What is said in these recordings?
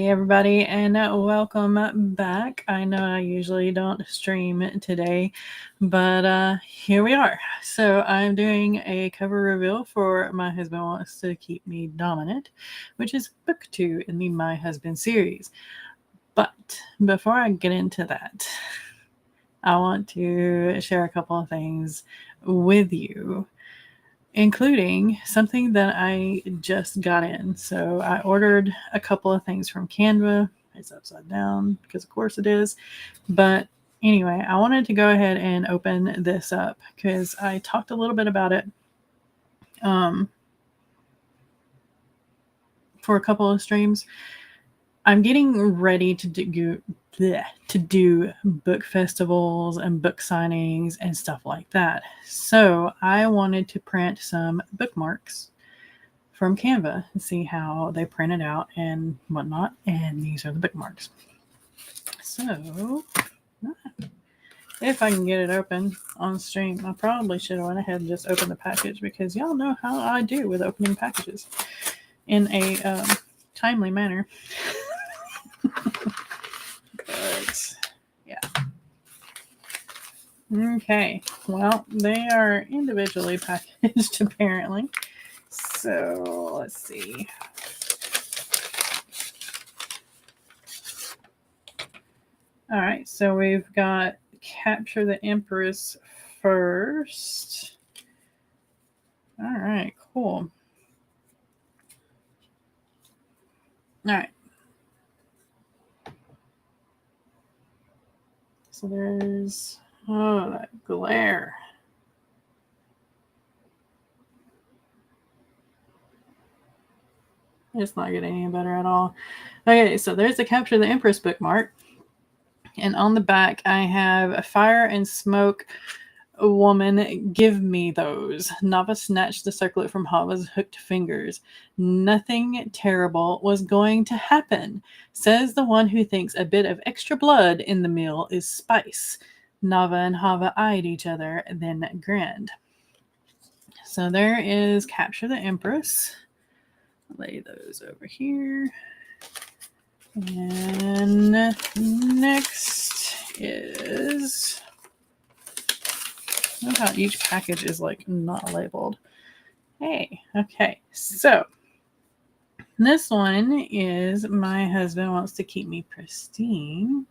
Hey everybody, and welcome back. I know I usually don't stream today, but here we are. So I'm doing a cover reveal for My Husband Wants to Keep Me Dominant, which is book 2 in the My Husband series. But before I get into that, I want to share a couple of things with you, including something that I just got in. So I ordered a couple of things from Canva. It's upside down because of course it is. But anyway, I wanted to go ahead and open this up because I talked a little bit about it for a couple of streams. I'm getting ready to do book festivals and book signings and stuff like that. So I wanted to print some bookmarks from Canva and see how they print it out and whatnot. And these are the bookmarks. So if I can get it open on stream, I probably should have went ahead and just opened the package because y'all know how I do with opening packages in a timely manner. But yeah. Okay. Well, they are individually packaged apparently. So let's see. All right, so we've got Capture the Empress first. All right, cool. All right. So there's, oh, that glare. It's not getting any better at all. Okay, so there's the Capture the Empress bookmark. And on the back, I have a Fire and Smoke woman, give me those. Nava snatched the circlet from Hava's hooked fingers. Nothing terrible was going to happen, says the one who thinks a bit of extra blood in the meal is spice. Nava and Hava eyed each other, then grinned. So there is Capture the Empress. Lay those over here. And next is, look how each package is like not labeled. Hey, okay, so this one is My Husband Wants to Keep Me Pristine.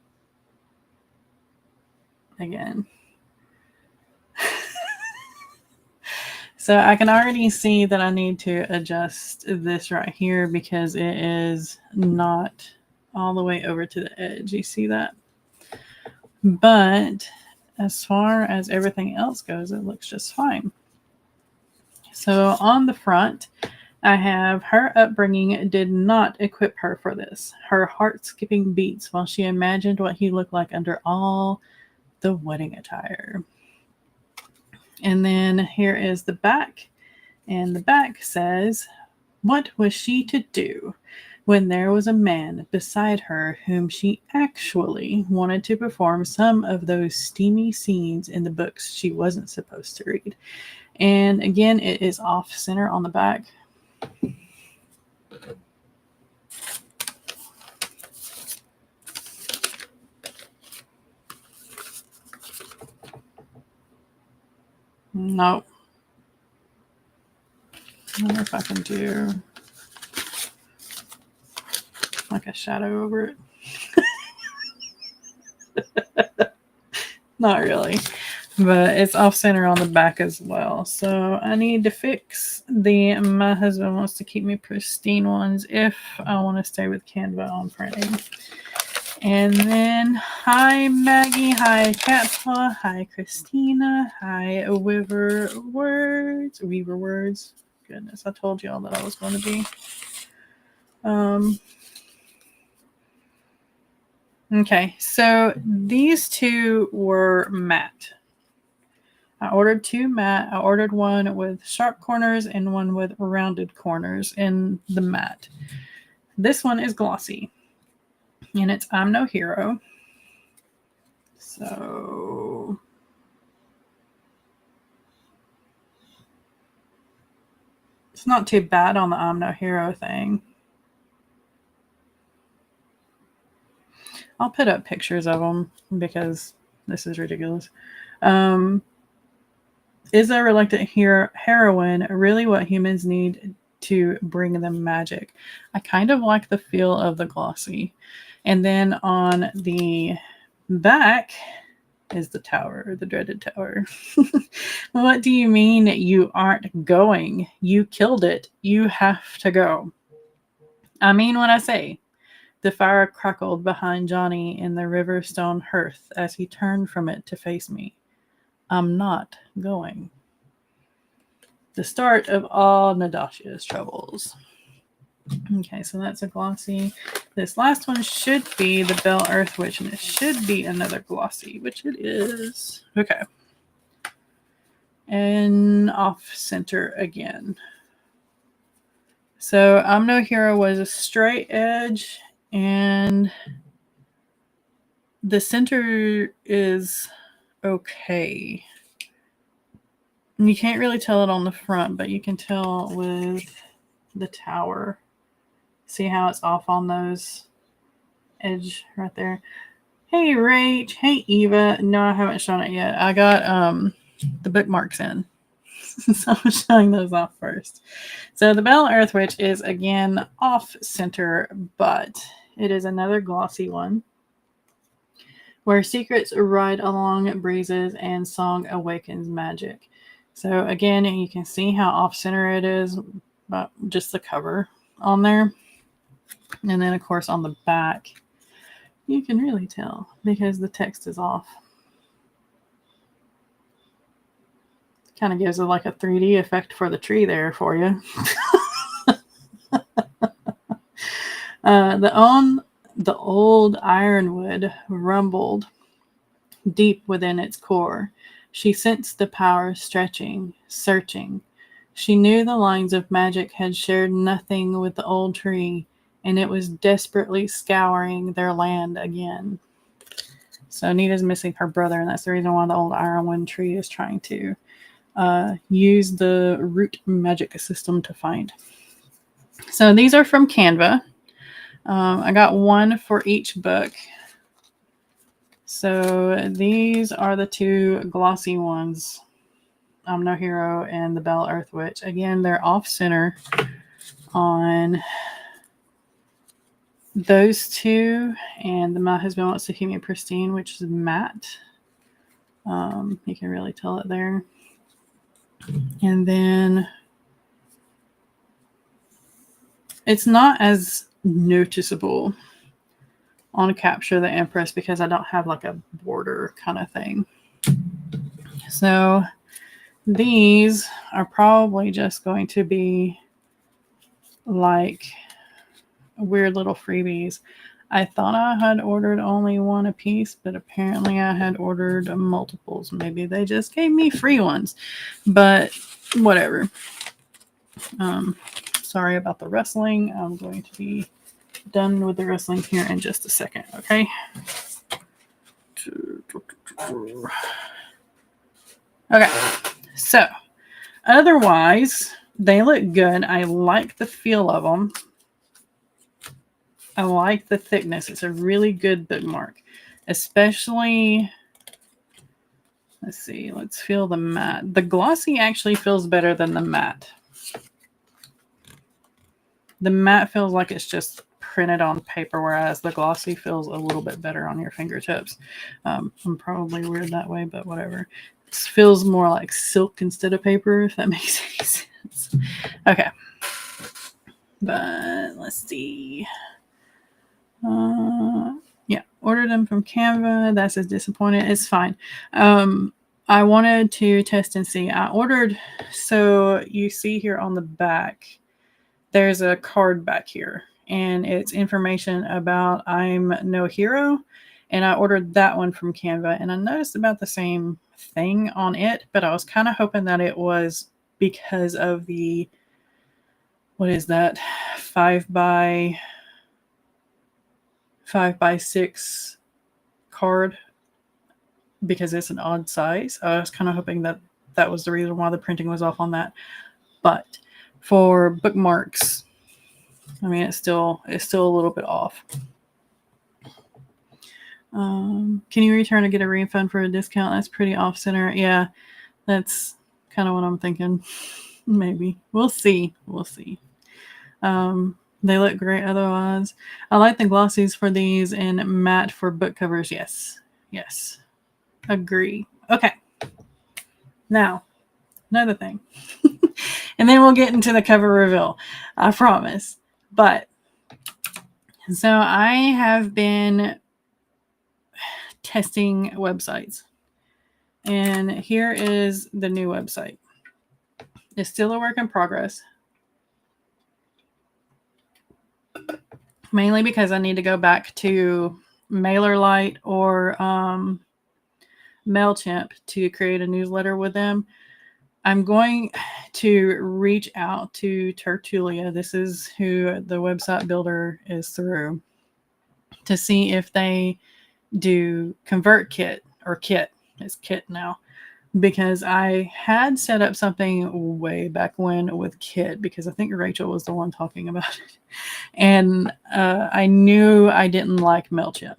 Again. So I can already see that I need to adjust this right here because it is not all the way over to the edge. You see that? But as far as everything else goes, it looks just fine. So on the front, I have her upbringing did not equip her for this. Her heart skipping beats while she imagined what he looked like under all the wedding attire. And then here is the back. And the back says, what was she to do when there was a man beside her whom she actually wanted to perform some of those steamy scenes in the books she wasn't supposed to read? And again, it is off center on the back. Nope. I wonder if I can do like a shadow over it. Not really. But it's off center on the back as well. So I need to fix the My Husband Wants to Keep Me Pristine ones if I want to stay with Canva on printing. And then, hi Maggie, hi Catpaw, hi Christina, hi Weaver Words. Goodness, I told y'all that I was going to be. Okay, so these two were matte. I ordered 2 matte. I ordered one with sharp corners and one with rounded corners in the matte. This one is glossy, and it's I'm No Hero. So it's not too bad on the I'm No Hero thing. I'll put up pictures of them because this is ridiculous. Um, is a reluctant heroine really what humans need to bring them magic? I kind of like the feel of the glossy. And then on the back is the tower, the dreaded tower. What do you mean you aren't going? You killed it. You have to go. I mean what I say. The fire crackled behind Johnny in the riverstone hearth as he turned from it to face me. I'm not going. The start of all Nadashia's troubles. Okay, so that's a glossy. This last one should be the Bell Earth Witch, and it should be another glossy, which it is. Okay. And off center again. So I'm No Hero was a straight edge, and the center is okay. And you can't really tell it on the front, but you can tell with the tower. See how it's off on those edge right there. Hey Rach, hey Eva. No, I haven't shown it yet. I got the bookmarks in. So I'm showing those off first. So the Bell Earth Witch is again off center, but it is another glossy one where secrets ride along breezes and song awakens magic. So again, you can see how off center it is, but just the cover on there. And then of course on the back, you can really tell because the text is off. Kind of gives it like a 3D effect for the tree there for you. The old ironwood rumbled deep within its core. She sensed the power stretching, searching. She knew the lines of magic had shared nothing with the old tree, and it was desperately scouring their land again. So Nita's missing her brother, and that's the reason why the old ironwood tree is trying to use the root magic system to find. So these are from Canva. I got one for each book. So these are the two glossy ones. I'm No Hero and the Bell Earth Witch. Again, they're off center on those two, and My Husband Wants to Keep Me Pristine, which is matte. You can really tell it there. And then it's not as noticeable on Capture the Empress because I don't have like a border kind of thing. So these are probably just going to be like weird little freebies. I thought I had ordered only one a piece, but apparently I had ordered multiples. Maybe they just gave me free ones, but whatever. Sorry about the rustling. I'm going to be done with the rustling here in just a second, okay? Okay, so otherwise, they look good. I like the feel of them. I like the thickness. It's a really good bookmark, especially, let's see, let's feel the matte. The glossy actually feels better than the matte. The matte feels like it's just printed on paper, whereas the glossy feels a little bit better on your fingertips. I'm probably weird that way, but whatever. It feels more like silk instead of paper, if that makes any sense. Okay. But let's see. Yeah, ordered them from Canva. That's as disappointed. It's fine. I wanted to test and see. I ordered, so you see here on the back, there's a card back here, and it's information about I'm No Hero, and I ordered that one from Canva, and I noticed about the same thing on it, but I was kind of hoping that it was because of the, what is that, 5x6 card, because it's an odd size. I was kind of hoping that that was the reason why the printing was off on that. But for bookmarks, I mean, it's still a little bit off. Can you return or get a refund for a discount? That's pretty off center. Yeah, that's kind of what I'm thinking. Maybe. We'll see. They look great otherwise. I like the glossies for these and matte for book covers. Yes. Agree. Okay. Now, another thing. And then we'll get into the cover reveal. I promise. But, so I have been testing websites. And here is the new website. It's still a work in progress. Mainly because I need to go back to MailerLite or MailChimp to create a newsletter with them. I'm going to reach out to Tertulia. This is who the website builder is through, to see if they do ConvertKit or Kit. It's Kit now. Because I had set up something way back when with Kit, because I think Rachel was the one talking about it. And I knew I didn't like MailChimp.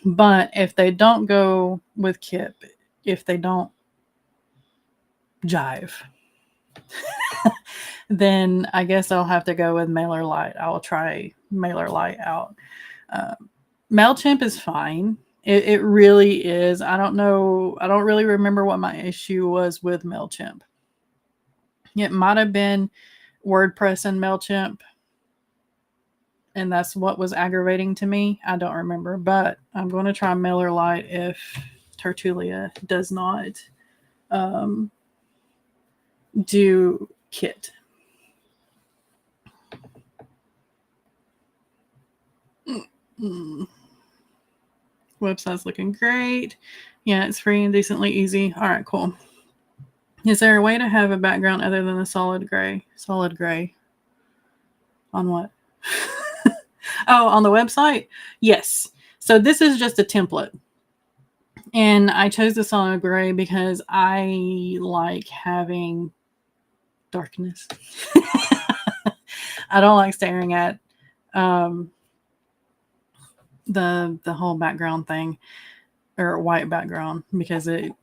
But if they don't go with Kit, if they don't jive, then I guess I'll have to go with MailerLite. I will try MailerLite out. MailChimp is fine. It really is. I don't know. I don't really remember what my issue was with MailChimp. It might have been WordPress and MailChimp, and that's what was aggravating to me. I don't remember, but I'm going to try MailerLite if Tertulia does not do Kit. Website's looking great. Yeah, it's free and decently easy. All right, cool. Is there a way to have a background other than the solid gray? Solid gray. On what? Oh, on the website? Yes. So this is just a template. And I chose the solid gray because I like having darkness. I don't like staring at the whole background thing, or white background, because it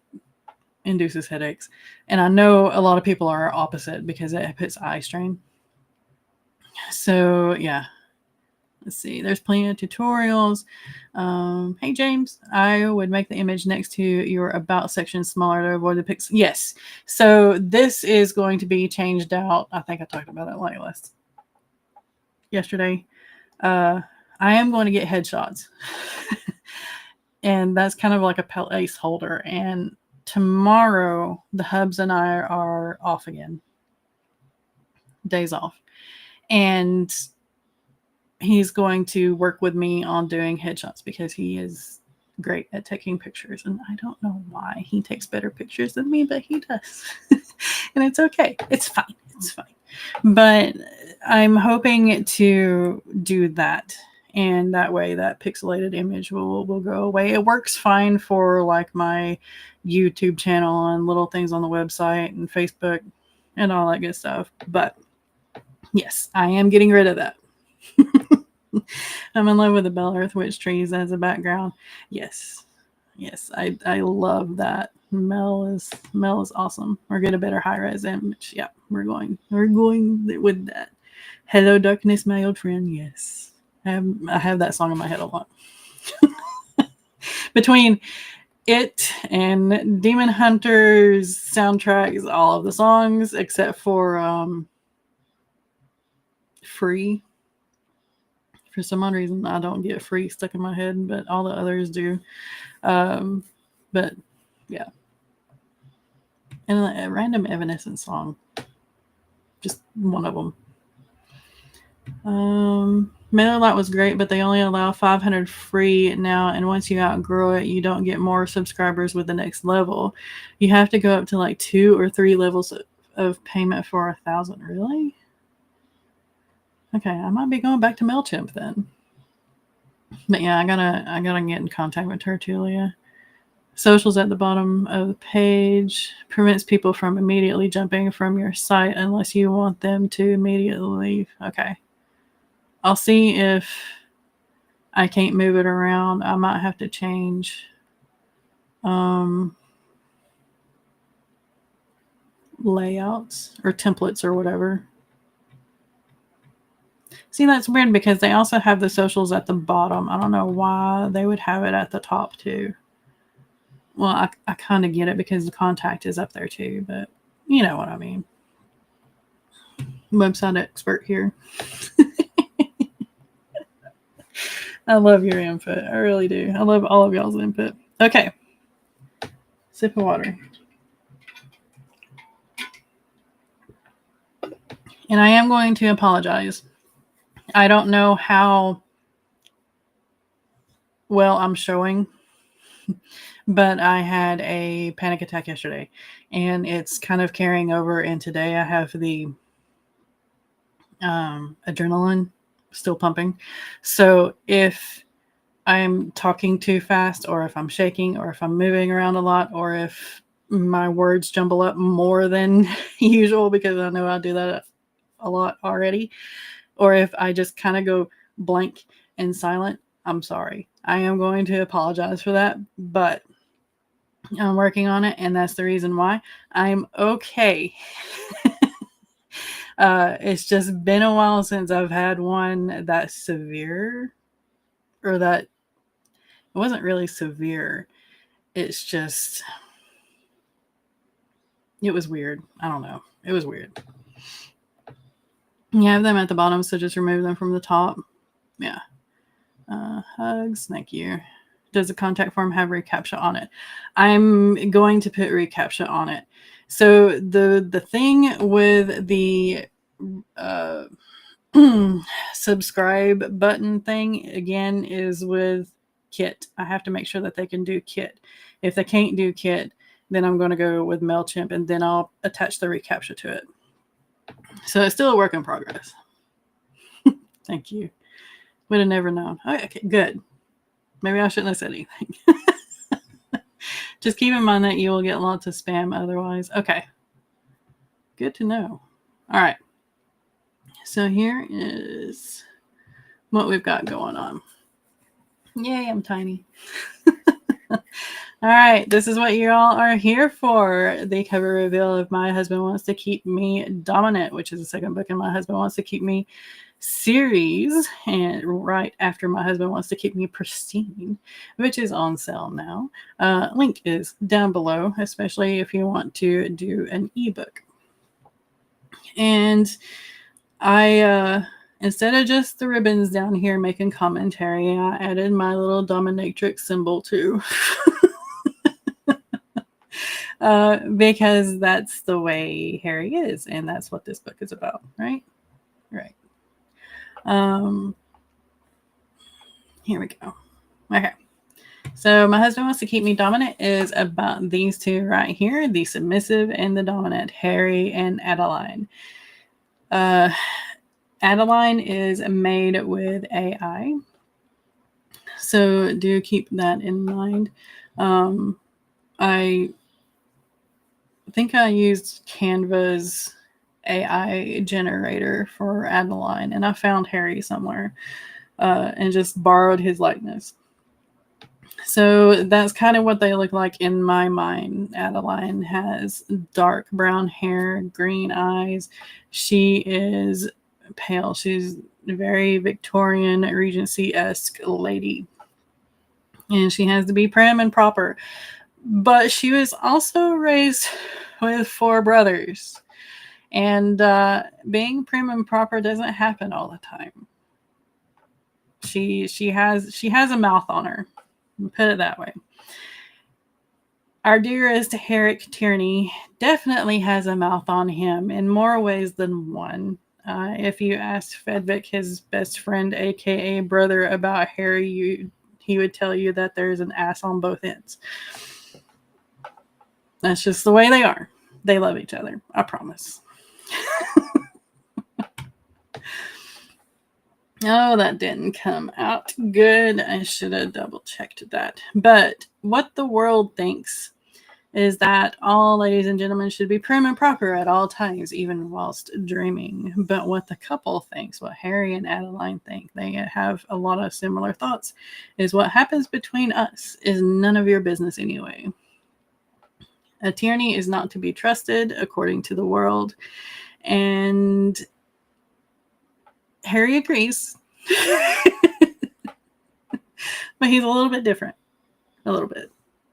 induces headaches. And I know a lot of people are opposite because it puts eye strain. So yeah, let's see. There's plenty of tutorials. Hey James, I would make the image next to your about section smaller to avoid the pixels. Yes. So this is going to be changed out. I think I talked about it like yesterday. I am going to get headshots. And that's kind of like a placeholder. And tomorrow, the hubs and I are off again. Days off. And he's going to work with me on doing headshots because he is great at taking pictures. And I don't know why he takes better pictures than me, but he does. And it's okay. It's fine. But I'm hoping to do that. And that way that pixelated image will go away. It works fine for like my YouTube channel and little things on the website and Facebook and all that good stuff. But yes, I am getting rid of that. I'm in love with the Bell Earth Witch trees as a background. Yes, I love that. Mel is awesome. Or get a better high res image. Yeah, we're going with that. Hello, darkness, my old friend. Yes, I have that song in my head a lot. Between it and Demon Hunter's soundtracks, all of the songs except for Free. For some odd reason, I don't get Free stuck in my head, but all the others do. But yeah. And a random Evanescence song. Just one of them. MailerLite was great, but they only allow 500 free now, and once you outgrow it, you don't get more subscribers with the next level. You have to go up to like 2 or 3 levels of payment for 1,000. Really? Okay, I might be going back to MailChimp then. But yeah, I gotta get in contact with Tertulia. Socials at the bottom of the page prevents people from immediately jumping from your site unless you want them to immediately leave. Okay. I'll see if I can't move it around. I might have to change layouts or templates or whatever. See, that's weird because they also have the socials at the bottom. I don't know why they would have it at the top too. Well, I kind of get it because the contact is up there too, but you know what I mean. Website expert here. I love your input. I really do. I love all of y'all's input. Okay. Sip of water. And I am going to apologize. I don't know how well I'm showing, but I had a panic attack yesterday, and it's kind of carrying over. And today I have the adrenaline still pumping. So if I'm talking too fast, or if I'm shaking, or if I'm moving around a lot, or if my words jumble up more than usual, because I know I do that a lot already, or if I just kind of go blank and silent, I'm sorry. I am going to apologize for that, but I'm working on it, and that's the reason why I'm okay. It's just been a while since I've had one that severe, or that it wasn't really severe. It's just, it was weird. I don't know. It was weird. You have them at the bottom, so just remove them from the top. Yeah. Hugs. Thank you. Does the contact form have reCAPTCHA on it? I'm going to put reCAPTCHA on it. So the thing with the subscribe button thing, again, is with Kit. I have to make sure that they can do Kit. If they can't do Kit, then I'm going to go with MailChimp, and then I'll attach the reCAPTCHA to it. So it's still a work in progress. Thank you. Would have never known. Okay, good. Maybe I shouldn't have said anything. Just keep in mind that you will get lots of spam otherwise. Okay. Good to know. All right. So here is what we've got going on. Yay, I'm tiny. All right, this is what you all are here for. The cover reveal of My Husband Wants to Keep Me Dominant, which is the second book in My Husband Wants to Keep Me series, and right after My Husband Wants to Keep Me Pristine, which is on sale now. Link is down below, especially if you want to do an ebook. And I instead of just the ribbons down here making commentary, I added my little dominatrix symbol too. Because that's the way Harry is, and that's what this book is about, right? Right. Here we go. Okay. So My Husband Wants to Keep Me Dominant is about these two right here, the submissive and the dominant, Harry and Adeline. Adeline is made with AI, so do keep that in mind. I think I used Canva's AI generator for Adeline, and I found Harry somewhere and just borrowed his likeness. So that's kind of what they look like in my mind. Adeline has dark brown hair, green eyes. She is pale. She's a very Victorian Regency-esque lady. And she has to be prim and proper. But she was also raised with 4 brothers. And being prim and proper doesn't happen all the time. She has a mouth on her. Put it that way. Our dearest Herrick Tierney definitely has a mouth on him in more ways than one. If you asked Fedvick, his best friend, aka brother, about Harry, he would tell you that there's an ass on both ends. That's just the way they are. They love each other. I promise. Oh, that didn't come out good. I should have double checked that. But what the world thinks is that all ladies and gentlemen should be prim and proper at all times, even whilst dreaming. But what the couple thinks, what Harry and Adeline think, they have a lot of similar thoughts, is what happens between us is none of your business anyway. A tyranny is not to be trusted, according to the world. And Harry agrees. But he's a little bit different. A little bit.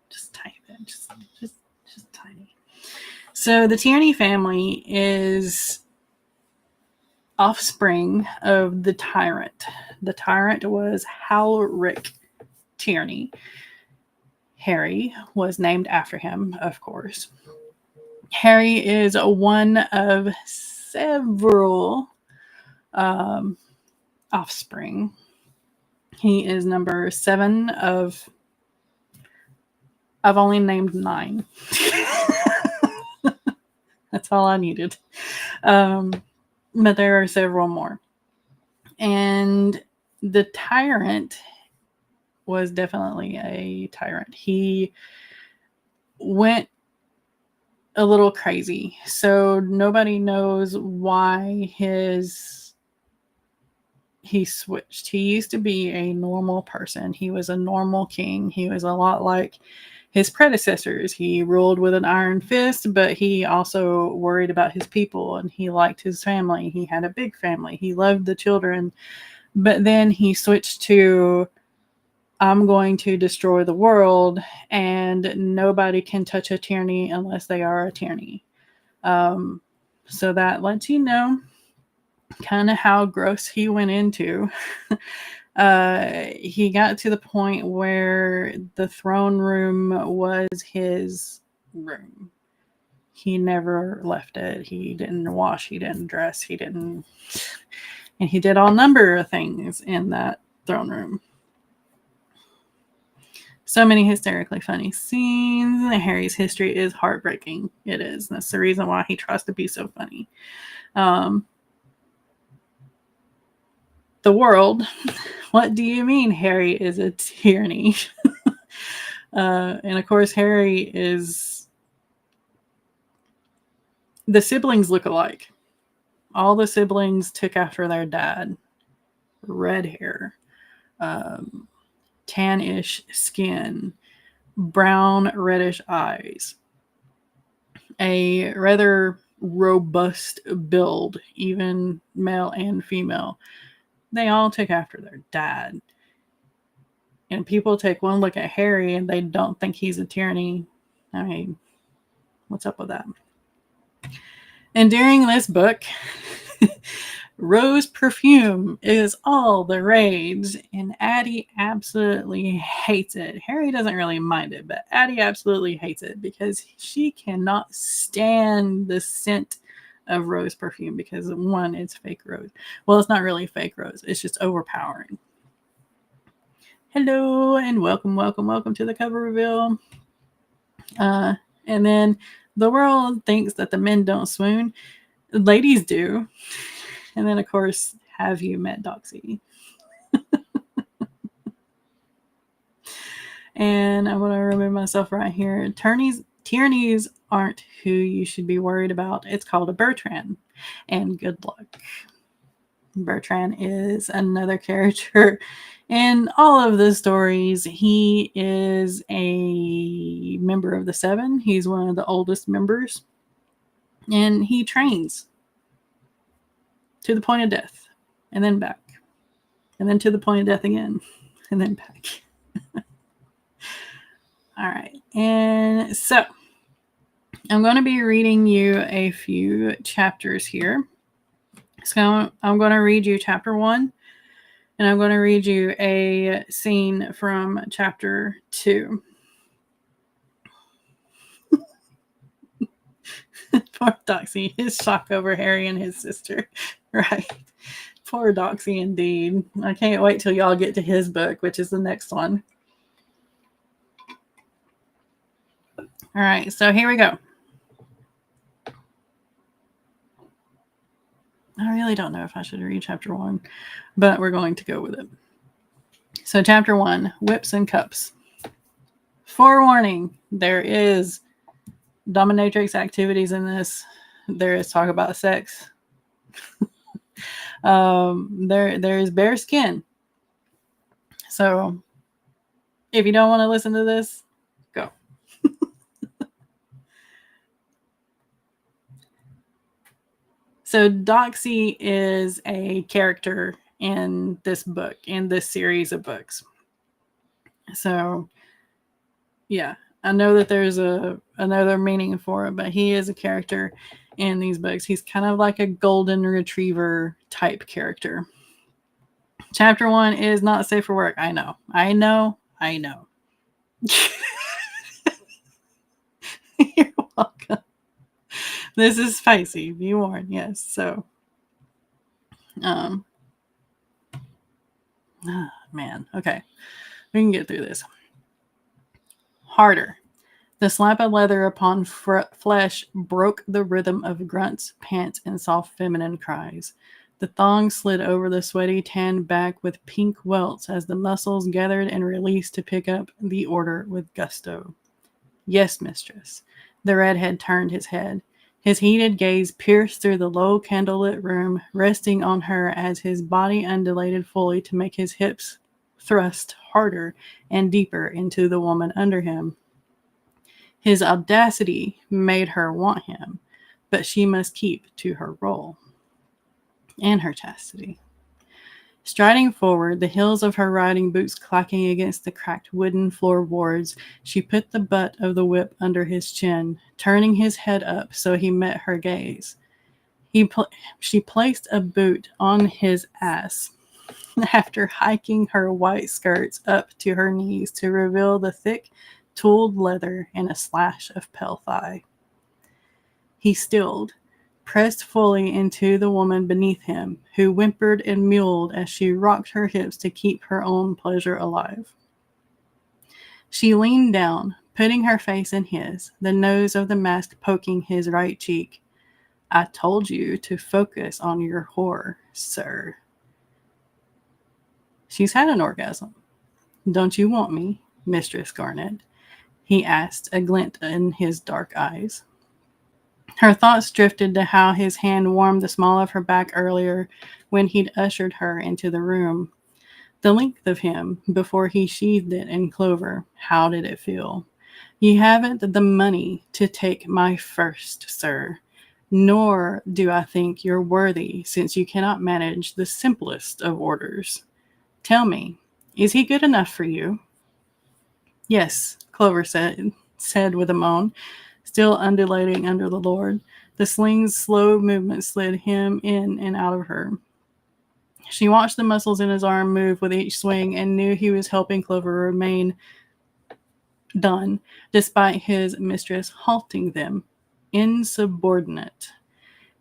Just tiny bit. Just tiny. So the Tierney family is offspring of the tyrant. The tyrant was Halric Tierney. Harry was named after him, of course. Harry is one of several offspring. He is number 7 of... I've only named 9. That's all I needed. But there are several more. And the tyrant was definitely a tyrant. He went a little crazy. So nobody knows why he switched. He used to be a normal person. He was a normal king. He was a lot like his predecessors. He ruled with an iron fist, but he also worried about his people, and he liked his family. He had a big family. He loved the children. But then he switched to, I'm going to destroy the world, and nobody can touch a tyranny unless they are a tyranny. So that lets you know kind of how gross he went into. He got to the point where the throne room was his room. He never left it. He didn't wash, he didn't dress, and he did all number of things in that throne room. So many hysterically funny scenes. Harry's history is heartbreaking. It is. That's the reason why he tries to be so funny. The world. What do you mean Harry is a tyranny? And of course, Harry is... The siblings look alike. All the siblings took after their dad. Red hair. Tannish skin. Brown, reddish eyes. A rather robust build, even male and female. They all took after their dad. And people take one look at Harry and they don't think he's a tyranny. I mean, what's up with that? And during this book, rose perfume is all the rage, and Addie absolutely hates it. Harry doesn't really mind it, but Addie absolutely hates it because she cannot stand the scent of rose perfume because, one, it's fake rose. Well, it's not really fake rose. It's just overpowering. Hello and welcome to the cover reveal. And then the world thinks that the men don't swoon. Ladies do. And then, of course, have you met Doxy? And I'm going to remove myself right here. Tyrannies aren't who you should be worried about. It's called a Bertrand. And good luck. Bertrand is another character in all of the stories. He is a member of the 7. He's one of the oldest members. And he trains to the point of death. And then back. And then to the point of death again. And then back. All right. And so I'm going to be reading you a few chapters here. So I'm going to read you chapter 1, and I'm going to read you a scene from chapter 2. Poor Doxy, his shock over Harry and his sister. Right. Poor Doxy indeed. I can't wait till y'all get to his book, which is the next one. All right, so here we go. I really don't know if I should read chapter 1, but we're going to go with it. So chapter 1, Whips and Cups. Forewarning, there is dominatrix activities in this. There is talk about sex. There is bare skin. So if you don't want to listen to this, go. So Doxy is a character in this book, in this series of books. So yeah, I know that there's another meaning for it, but he is a character in these books. He's kind of like a golden retriever type character. Chapter 1 is not safe for work. I know. You're welcome. This is spicy. Be warned. Yes. So, man. Okay. We can get through this. Harder. The slap of leather upon flesh broke the rhythm of grunts, pants, and soft feminine cries. The thong slid over the sweaty, tanned back with pink welts as the muscles gathered and released to pick up the order with gusto. Yes, mistress. The redhead turned his head. His heated gaze pierced through the low candlelit room, resting on her as his body undulated fully to make his hips thrust harder and deeper into the woman under him. His audacity made her want him, but she must keep to her role and her chastity. Striding forward, the heels of her riding boots clacking against the cracked wooden floorboards, she put the butt of the whip under his chin, turning his head up so he met her gaze. She placed a boot on his ass after hiking her white skirts up to her knees to reveal the thick, tooled leather and a slash of pale thigh. He stilled, pressed fully into the woman beneath him, who whimpered and mewed as she rocked her hips to keep her own pleasure alive. She leaned down, putting her face in his, the nose of the mask poking his right cheek. I told you to focus on your whore, sir. She's had an orgasm. Don't you want me, Mistress Garnet? He asked, a glint in his dark eyes. Her thoughts drifted to how his hand warmed the small of her back earlier when he'd ushered her into the room. The length of him before he sheathed it in clover. How did it feel? You haven't the money to take my first, sir. Nor do I think you're worthy, since you cannot manage the simplest of orders. Tell me, is he good enough for you? Yes, Clover said with a moan, still undulating under the Lord. The sling's slow movement slid him in and out of her. She watched the muscles in his arm move with each swing and knew he was helping Clover remain done, despite his mistress halting them. Insubordinate.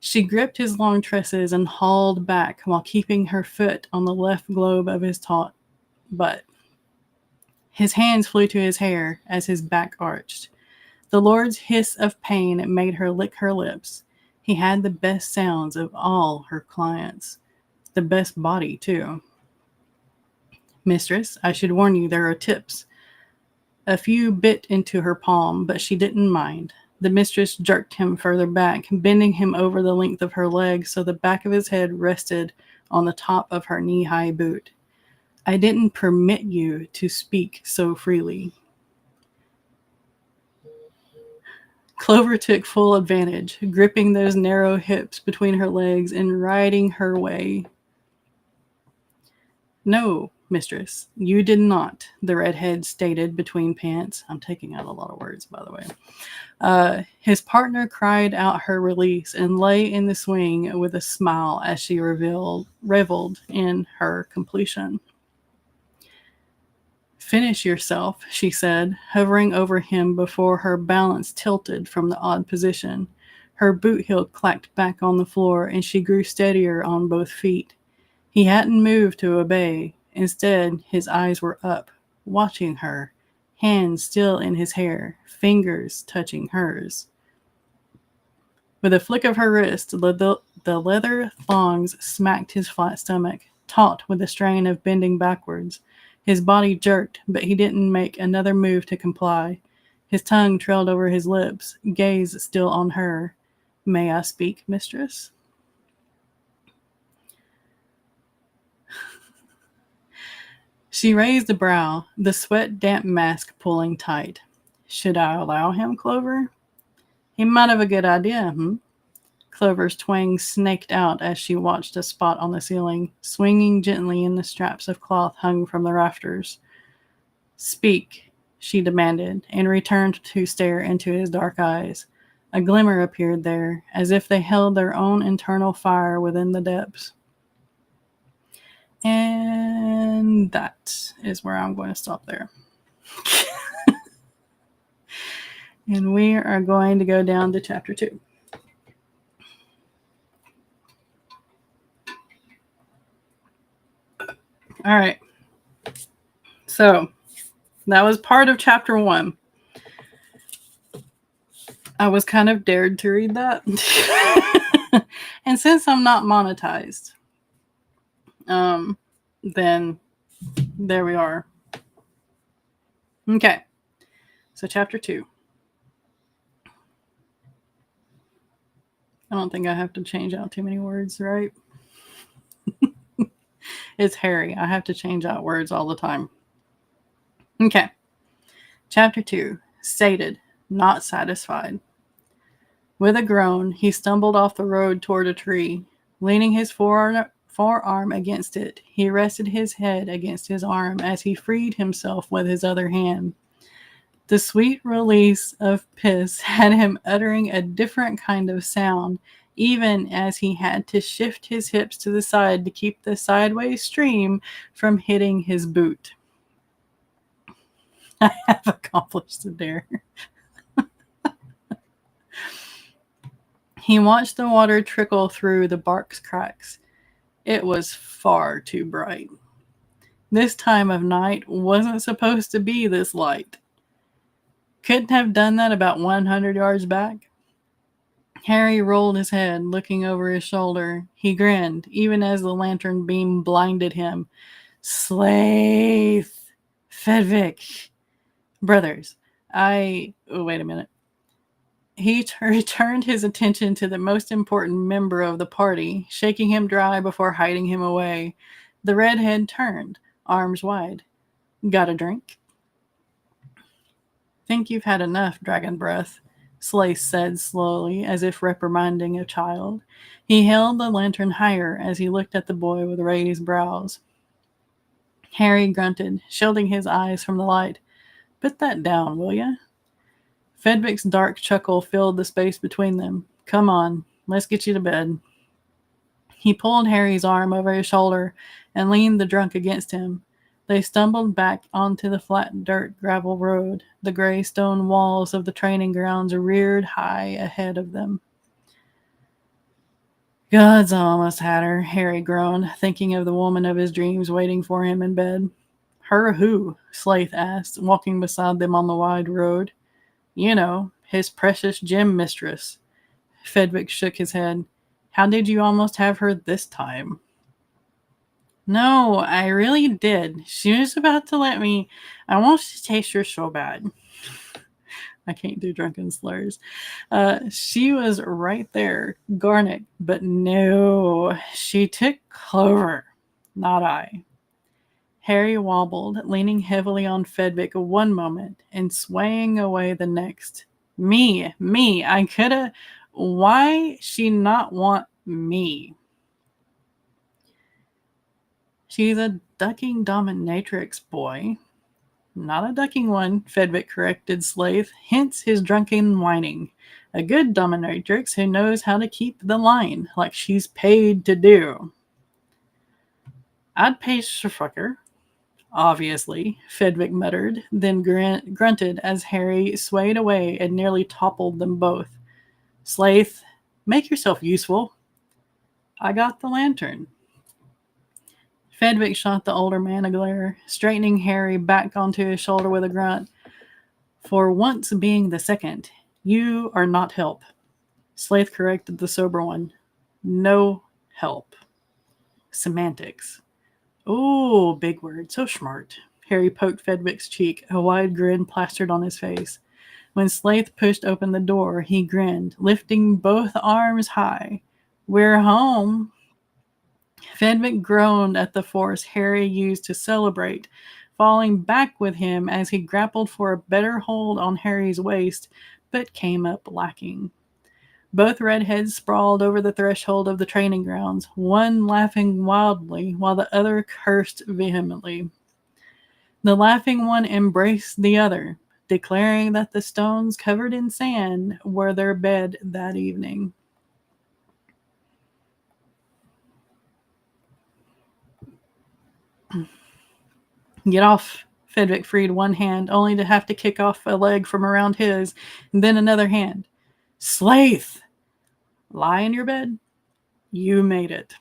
She gripped his long tresses and hauled back while keeping her foot on the left globe of his taut butt. His hands flew to his hair as his back arched. The Lord's hiss of pain made her lick her lips. He had the best sounds of all her clients. The best body, too. Mistress, I should warn you there are tips. A few bit into her palm, but she didn't mind. The mistress jerked him further back, bending him over the length of her leg so the back of his head rested on the top of her knee-high boot. I didn't permit you to speak so freely. Clover took full advantage, gripping those narrow hips between her legs and riding her way. No, mistress, you did not, the redhead stated between pants. I'm taking out a lot of words, by the way. His partner cried out her release and lay in the swing with a smile as she reveled in her completion. Finish yourself, she said, hovering over him before her balance tilted from the odd position. Her boot heel clacked back on the floor, and she grew steadier on both feet. He hadn't moved to obey. Instead, his eyes were up, watching her, hands still in his hair, fingers touching hers. With a flick of her wrist, the leather thongs smacked his flat stomach, taut with the strain of bending backwards. His body jerked, but he didn't make another move to comply. His tongue trailed over his lips, gaze still on her. May I speak, mistress? She raised a brow, the sweat-damp mask pulling tight. Should I allow him, Clover? He might have a good idea, Clover's twang snaked out as she watched a spot on the ceiling, swinging gently in the straps of cloth hung from the rafters. Speak, she demanded, and returned to stare into his dark eyes. A glimmer appeared there, as if they held their own internal fire within the depths. And that is where I'm going to stop there. And we are going to go down to chapter 2. All right. So that was part of chapter 1. I was kind of dared to read that. And since I'm not monetized, then there we are. Okay. So chapter 2. I don't think I have to change out too many words, right? It's Harry. I have to change out words all the time. Okay. Chapter 2. Sated, not satisfied. With a groan, he stumbled off the road toward a tree. Leaning his forearm against it, he rested his head against his arm as he freed himself with his other hand. The sweet release of piss had him uttering a different kind of sound, even as he had to shift his hips to the side to keep the sideways stream from hitting his boot. I have accomplished the dare. He watched the water trickle through the bark's cracks. It was far too bright. This time of night wasn't supposed to be this light. Couldn't have done that about 100 yards back. Harry rolled his head, looking over his shoulder. He grinned, even as the lantern beam blinded him. Slaith! Fedvik! Brothers, wait a minute. He returned his attention to the most important member of the party, shaking him dry before hiding him away. The redhead turned, arms wide. Got a drink? Think you've had enough, Dragon Breath, Slace said slowly, as if reprimanding a child. He held the lantern higher as he looked at the boy with raised brows. Harry grunted, shielding his eyes from the light. Put that down, will ya? Fedvik's dark chuckle filled the space between them. Come on, let's get you to bed. He pulled Harry's arm over his shoulder and leaned the drunk against him. They stumbled back onto the flat dirt gravel road. The gray stone walls of the training grounds reared high ahead of them. Gods, I almost had her, Harry groaned, thinking of the woman of his dreams waiting for him in bed. Her who? Slaith asked, walking beside them on the wide road. You know, his precious gym mistress. Fedvik shook his head. How did you almost have her this time? No, I really did. She was about to let me. I want to taste her so bad. I can't do drunken slurs. She was right there, Garnet, but no, she took Clover, not I. Harry wobbled, leaning heavily on Fedvik one moment and swaying away the next. Me, I coulda. Why she not want me? She's a ducking dominatrix, boy. Not a ducking one, Fedvik corrected Slaith, hence his drunken whining. A good dominatrix who knows how to keep the line, like she's paid to do. I'd pay to fuck her. Obviously, Fedvik muttered, then grunted as Harry swayed away and nearly toppled them both. Slaith, make yourself useful. I got the lantern. Fedvik shot the older man a glare, straightening Harry back onto his shoulder with a grunt. For once being the second, you are not help. Slaith corrected the sober one. No help. Semantics. Oh, big word. So smart. Harry poked Fedvik's cheek, a wide grin plastered on his face. When Slaith pushed open the door, he grinned, lifting both arms high. "We're home." Fedvick groaned at the force Harry used to celebrate, falling back with him as he grappled for a better hold on Harry's waist, but came up lacking. Both redheads sprawled over the threshold of the training grounds, one laughing wildly while the other cursed vehemently. The laughing one embraced the other, declaring that the stones covered in sand were their bed that evening. "Get off." Fedvick freed one hand, only to have to kick off a leg from around his, and then another hand. "Slaith!" "Lie in your bed?" "You made it."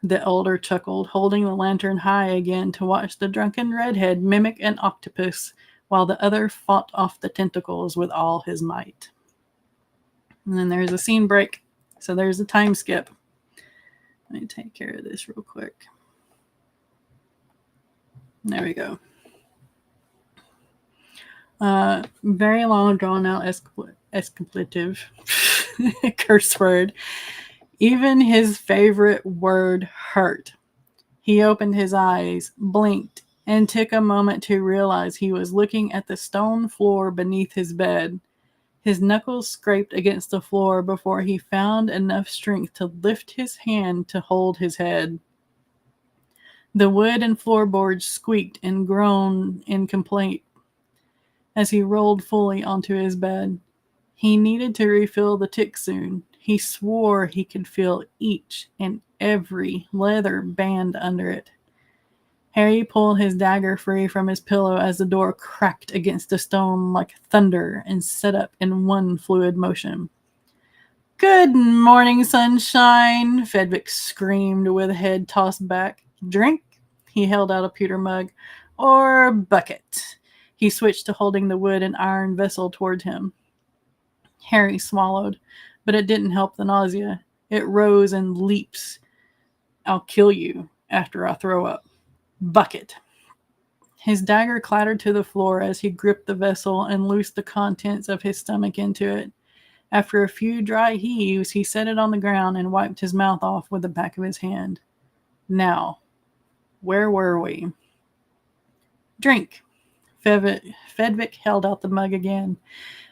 The elder chuckled, holding the lantern high again to watch the drunken redhead mimic an octopus, while the other fought off the tentacles with all his might. And then there's a scene break, so there's a time skip. Let me take care of this real quick. There we go. Very long, drawn-out expletive. Curse word. Even his favorite word hurt. He opened his eyes, blinked, and took a moment to realize he was looking at the stone floor beneath his bed. His knuckles scraped against the floor before he found enough strength to lift his hand to hold his head. The wood and floorboards squeaked and groaned in complaint as he rolled fully onto his bed. He needed to refill the tick soon. He swore he could feel each and every leather band under it. Harry pulled his dagger free from his pillow as the door cracked against the stone like thunder and set up in one fluid motion. "Good morning, sunshine," Fedvick screamed with head tossed back. "Drink?" He held out a pewter mug. "Or bucket?" He switched to holding the wood and iron vessel toward him. Harry swallowed, but it didn't help the nausea. It rose in leaps. "I'll kill you after I throw up." "Bucket." His dagger clattered to the floor as he gripped the vessel and loosed the contents of his stomach into it. After a few dry heaves, he set it on the ground and wiped his mouth off with the back of his hand. "Now, where were we?" "Drink." Fedvick held out the mug again.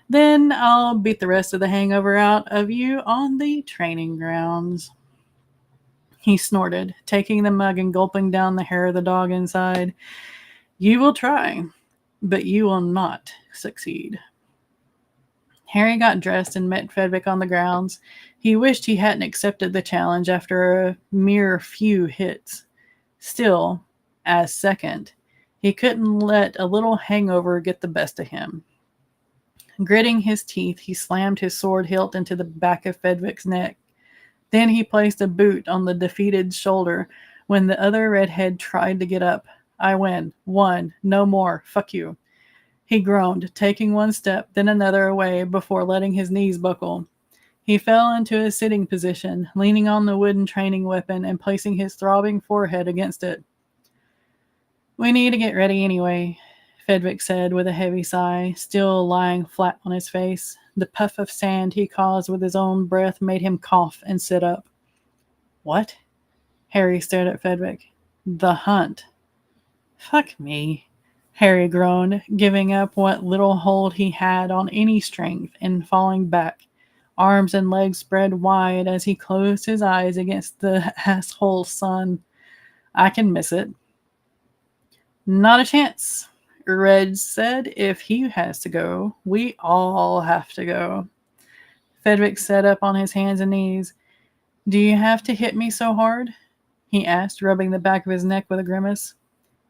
"Then I'll beat the rest of the hangover out of you on the training grounds." He snorted, taking the mug and gulping down the hair of the dog inside. "You will try, but you will not succeed." Harry got dressed and met Fedvick on the grounds. He wished he hadn't accepted the challenge after a mere few hits. Still, as second, he couldn't let a little hangover get the best of him. Gritting his teeth, he slammed his sword hilt into the back of Fedvick's neck. Then he placed a boot on the defeated shoulder when the other redhead tried to get up. "I win. One. No more. Fuck you." He groaned, taking one step, then another away before letting his knees buckle. He fell into a sitting position, leaning on the wooden training weapon and placing his throbbing forehead against it. "We need to get ready anyway," Fedvick said with a heavy sigh, still lying flat on his face. The puff of sand he caused with his own breath made him cough and sit up. "What?" Harry stared at Fedvick. "The hunt." "Fuck me," Harry groaned, giving up what little hold he had on any strength and falling back, arms and legs spread wide as he closed his eyes against the asshole sun. "I can miss it." "Not a chance," Reg said. "If he has to go, we all have to go." Fedvick sat up on his hands and knees. "Do you have to hit me so hard?" he asked, rubbing the back of his neck with a grimace.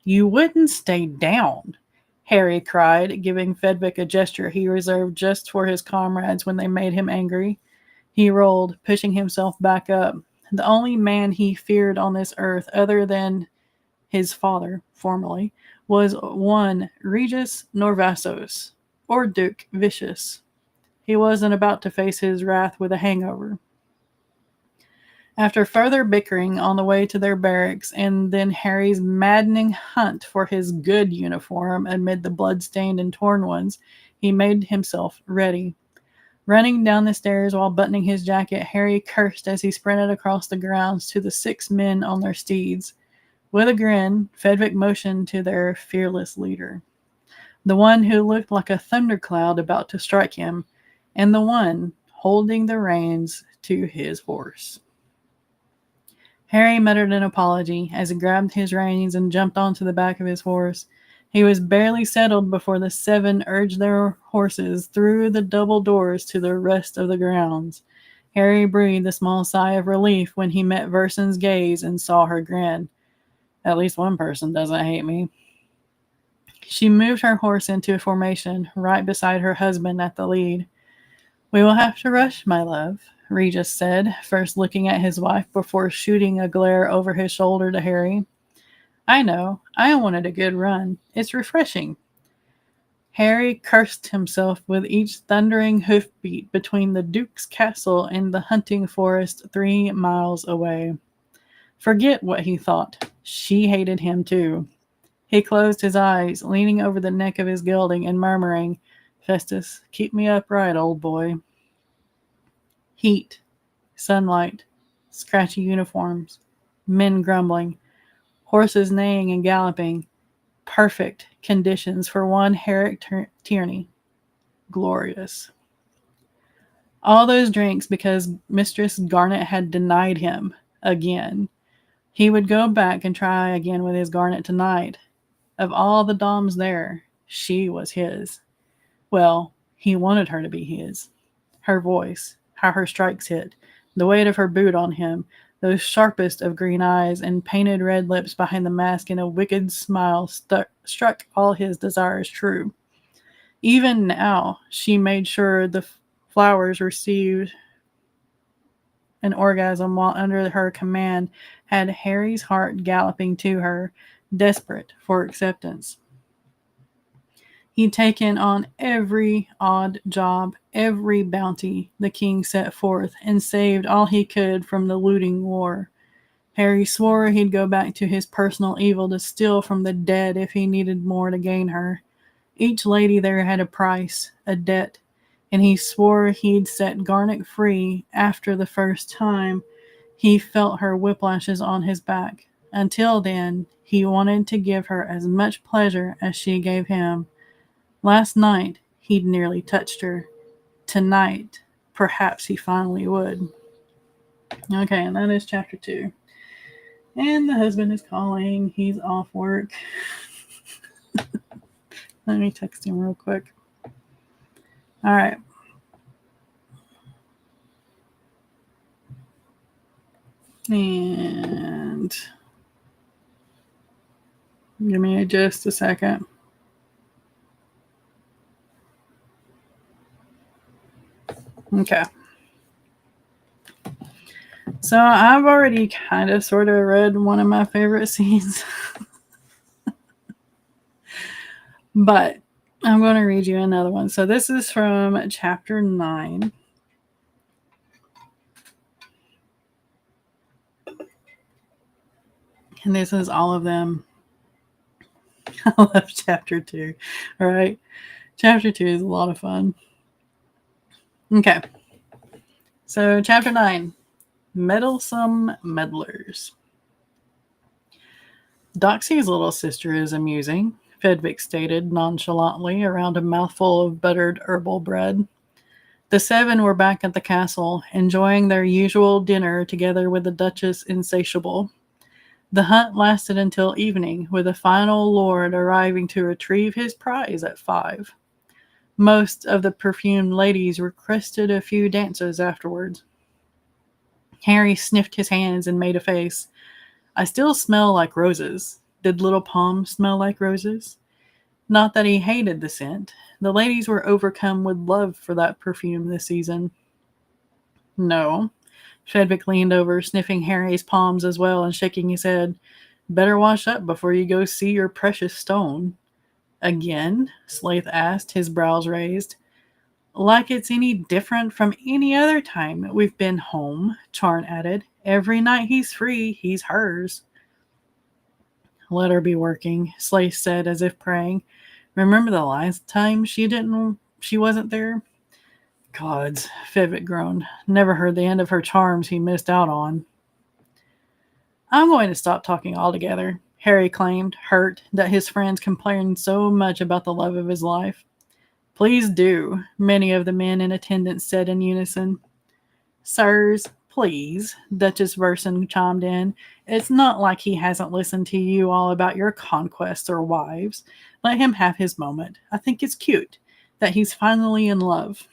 "You wouldn't stay down," Harry cried, giving Fedvick a gesture he reserved just for his comrades when they made him angry. He rolled, pushing himself back up. The only man he feared on this earth, other than his father, formerly, was one Regis Norvasos, or Duke Vicious. He wasn't about to face his wrath with a hangover. After further bickering on the way to their barracks, and then Harry's maddening hunt for his good uniform amid the blood-stained and torn ones, he made himself ready. Running down the stairs while buttoning his jacket, Harry cursed as he sprinted across the grounds to the 6 men on their steeds. With a grin, Fedvick motioned to their fearless leader, the one who looked like a thundercloud about to strike him, and the one holding the reins to his horse. Harry muttered an apology as he grabbed his reins and jumped onto the back of his horse. He was barely settled before the 7 urged their horses through the double doors to the rest of the grounds. Harry breathed a small sigh of relief when he met Verson's gaze and saw her grin. At least one person doesn't hate me. She moved her horse into formation, right beside her husband at the lead. We will have to rush, my love, Regis said, first looking at his wife before shooting a glare over his shoulder to Harry. I know. I wanted a good run. It's refreshing. Harry cursed himself with each thundering hoofbeat between the Duke's castle and the hunting forest 3 miles away. Forget what he thought. She hated him too. He closed his eyes, leaning over the neck of his gelding and murmuring, Festus, keep me upright, old boy. Heat, sunlight, scratchy uniforms, men grumbling, horses neighing and galloping. Perfect conditions for one Herrick Tierney. Glorious. All those drinks because Mistress Garnet had denied him again. He would go back and try again with his Garnet tonight. Of all the dames there, she was his. Well, he wanted her to be his. Her voice, how her strikes hit, the weight of her boot on him, those sharpest of green eyes and painted red lips behind the mask in a wicked smile struck all his desires true. Even now, she made sure the flowers received an orgasm while under her command had Harry's heart galloping to her, desperate for acceptance. He'd taken on every odd job, every bounty the king set forth, and saved all he could from the looting war. Harry swore he'd go back to his personal evil to steal from the dead if he needed more to gain her. Each lady there had a price, a debt, and he swore he'd set Garnet free after the first time he felt her whiplashes on his back. Until then, he wanted to give her as much pleasure as she gave him. Last night, he'd nearly touched her. Tonight, perhaps he finally would. Okay, and that is chapter 2. And the husband is calling. He's off work. Let me text him real quick. All right. And give me just a second. Okay. So I've already kind of sort of read one of my favorite scenes. But I'm going to read you another one. So this is from chapter 9. And this is all of them. I love chapter 2. All right. Chapter 2 is a lot of fun. Okay. So chapter 9. Meddlesome Meddlers. Doxy's little sister is amusing, Fedvick stated nonchalantly around a mouthful of buttered herbal bread. The 7 were back at the castle, enjoying their usual dinner together with the Duchess Insatiable. The hunt lasted until evening, with the final lord arriving to retrieve his prize at 5. Most of the perfumed ladies requested a few dances afterwards. Harry sniffed his hands and made a face. I still smell like roses. Did little Palm smell like roses? Not that he hated the scent. The ladies were overcome with love for that perfume this season. No. Fedvick leaned over, sniffing Harry's palms as well and shaking his head. Better wash up before you go see your precious stone. Again? Slaith asked, his brows raised. Like it's any different from any other time we've been home, Charn added. Every night he's free, he's hers. Let her be working, Slay said as if praying. Remember the last time she wasn't there? Gods, Fivik groaned. Never heard the end of her charms he missed out on. I'm going to stop talking altogether, Harry claimed, hurt that his friends complained so much about the love of his life. Please do, many of the men in attendance said in unison. Sirs, please, Duchess Verson chimed in. It's not like he hasn't listened to you all about your conquests or wives. Let him have his moment. I think it's cute that he's finally in love.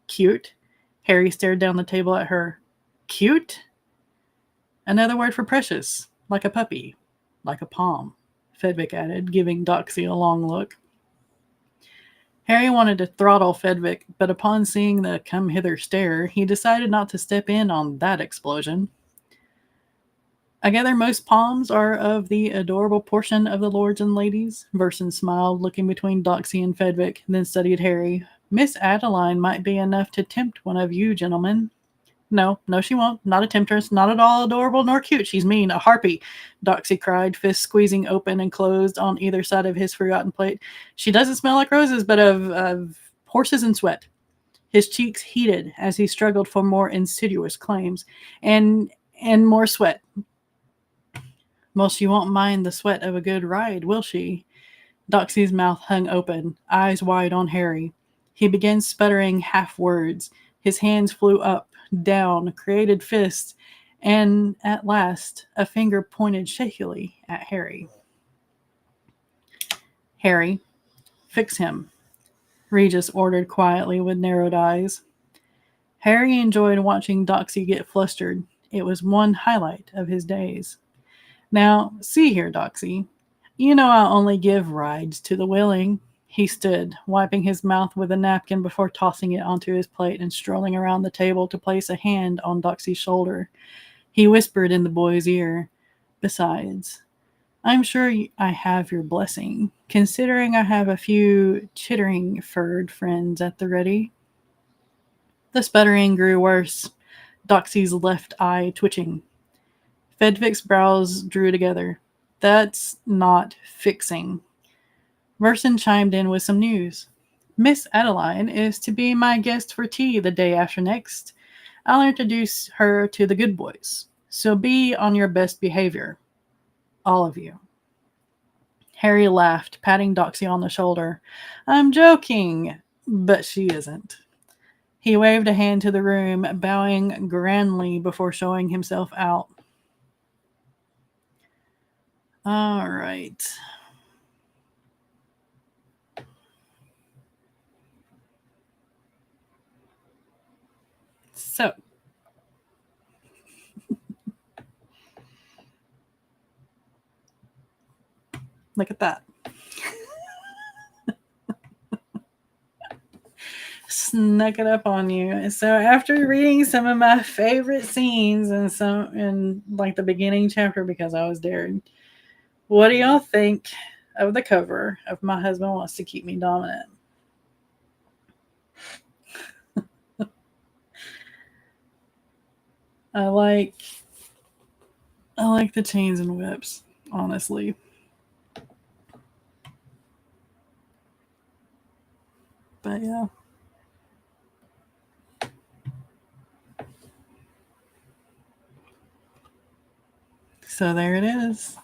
Cute? Harry stared down the table at her. Cute? Another word for precious, like a puppy, like a palm, Fedvik added, giving Doxy a long look. Harry wanted to throttle Fedvik, but upon seeing the come hither stare, he decided not to step in on that explosion. I gather most palms are of the adorable portion of the lords and ladies, Verson smiled, looking between Doxy and Fedvik, then studied Harry. Miss Adeline might be enough to tempt one of you gentlemen. No, she won't. Not a temptress, not at all adorable nor cute. She's mean, a harpy, Doxy cried, fists squeezing open and closed on either side of his forgotten plate. She doesn't smell like roses, but of horses and sweat. His cheeks heated as he struggled for more insidious claims. And more sweat. Well, she won't mind the sweat of a good ride, will she? Doxy's mouth hung open, eyes wide on Harry. He began sputtering half words. His hands flew up, down, created fists, and at last a finger pointed shakily at Harry. Harry, fix him, Regis ordered quietly with narrowed eyes. Harry enjoyed watching Doxy get flustered. It was one highlight of his days. Now, see here, Doxy. You know I'll only give rides to the willing. He stood, wiping his mouth with a napkin before tossing it onto his plate and strolling around the table to place a hand on Doxy's shoulder. He whispered in the boy's ear, Besides, I'm sure I have your blessing, considering I have a few chittering-furred friends at the ready. The sputtering grew worse, Doxy's left eye twitching. Fedvik's brows drew together. That's not fixing. Verson chimed in with some news. Miss Adeline is to be my guest for tea the day after next. I'll introduce her to the good boys. So be on your best behavior. All of you. Harry laughed, patting Doxy on the shoulder. I'm joking, but she isn't. He waved a hand to the room, bowing grandly before showing himself out. All right. So, look at that. Snuck it up on you. So after reading some of my favorite scenes and some in like the beginning chapter because I was there, what do y'all think of the cover of My Husband Wants to Keep Me Dominant? I like the chains and whips, honestly. But yeah. So there it is.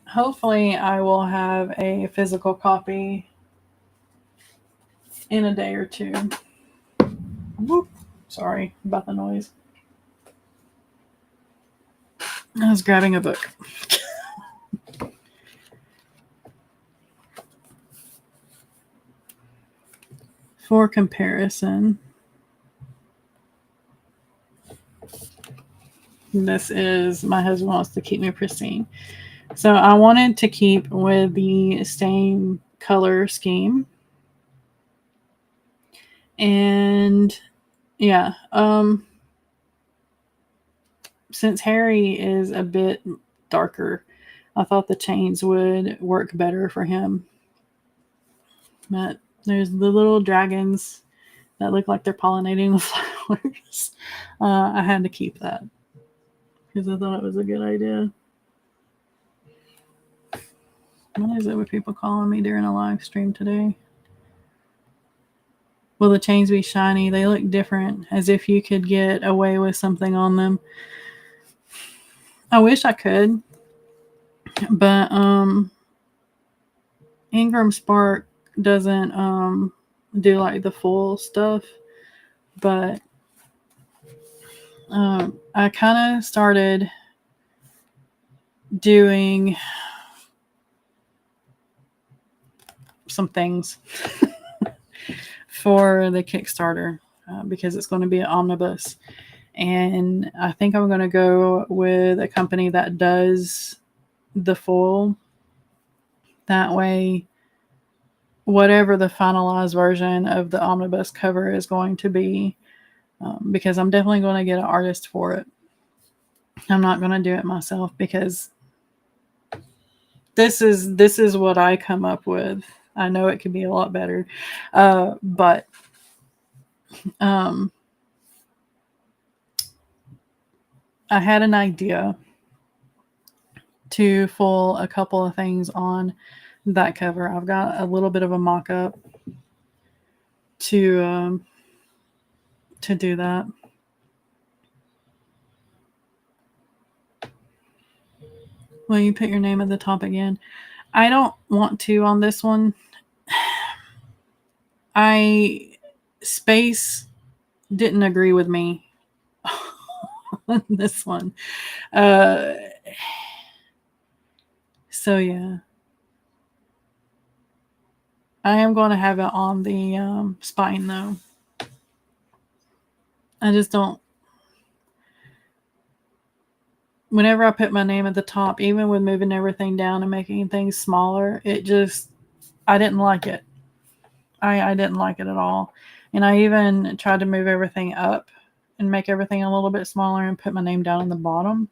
Hopefully I will have a physical copy in a day or two. Whoop. Sorry about the noise. I was grabbing a book. For comparison, this is My Husband Wants to Keep Me Pristine. So I wanted to keep with the same color scheme. And yeah, since Harry is a bit darker, I thought the chains would work better for him. But there's the little dragons that look like they're pollinating the flowers. I had to keep that because I thought it was a good idea. What is it with people calling me during a live stream today? Will the chains be shiny? They look different, as if you could get away with something on them. I wish I could, but Ingram Spark doesn't do like the full stuff, but I kind of started doing some things for the Kickstarter because it's going to be an omnibus. And I think I'm going to go with a company that does the full. That way, whatever the finalized version of the omnibus cover is going to be, because I'm definitely going to get an artist for it. I'm not going to do it myself because this is what I come up with. I know it could be a lot better, but I had an idea to full a couple of things on that cover. I've got a little bit of a mock-up to do that. Will you put your name at the top again? I don't want to on this one. Space didn't agree with me on this one. So yeah. I am going to have it on the spine though. I just don't. Whenever I put my name at the top, even with moving everything down and making things smaller, I didn't like it. I didn't like it at all. And I even tried to move everything up and make everything a little bit smaller and put my name down on the bottom.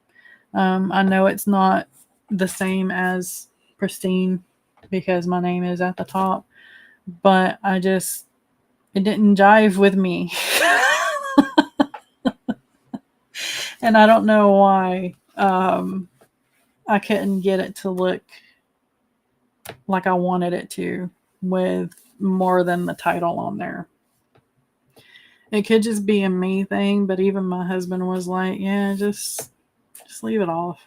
I know it's not the same as Pristine because my name is at the top, but it didn't jive with me. And I don't know why I couldn't get it to look like I wanted it to with more than the title on there. It could just be a me thing, but even my husband was like, yeah, just leave it off.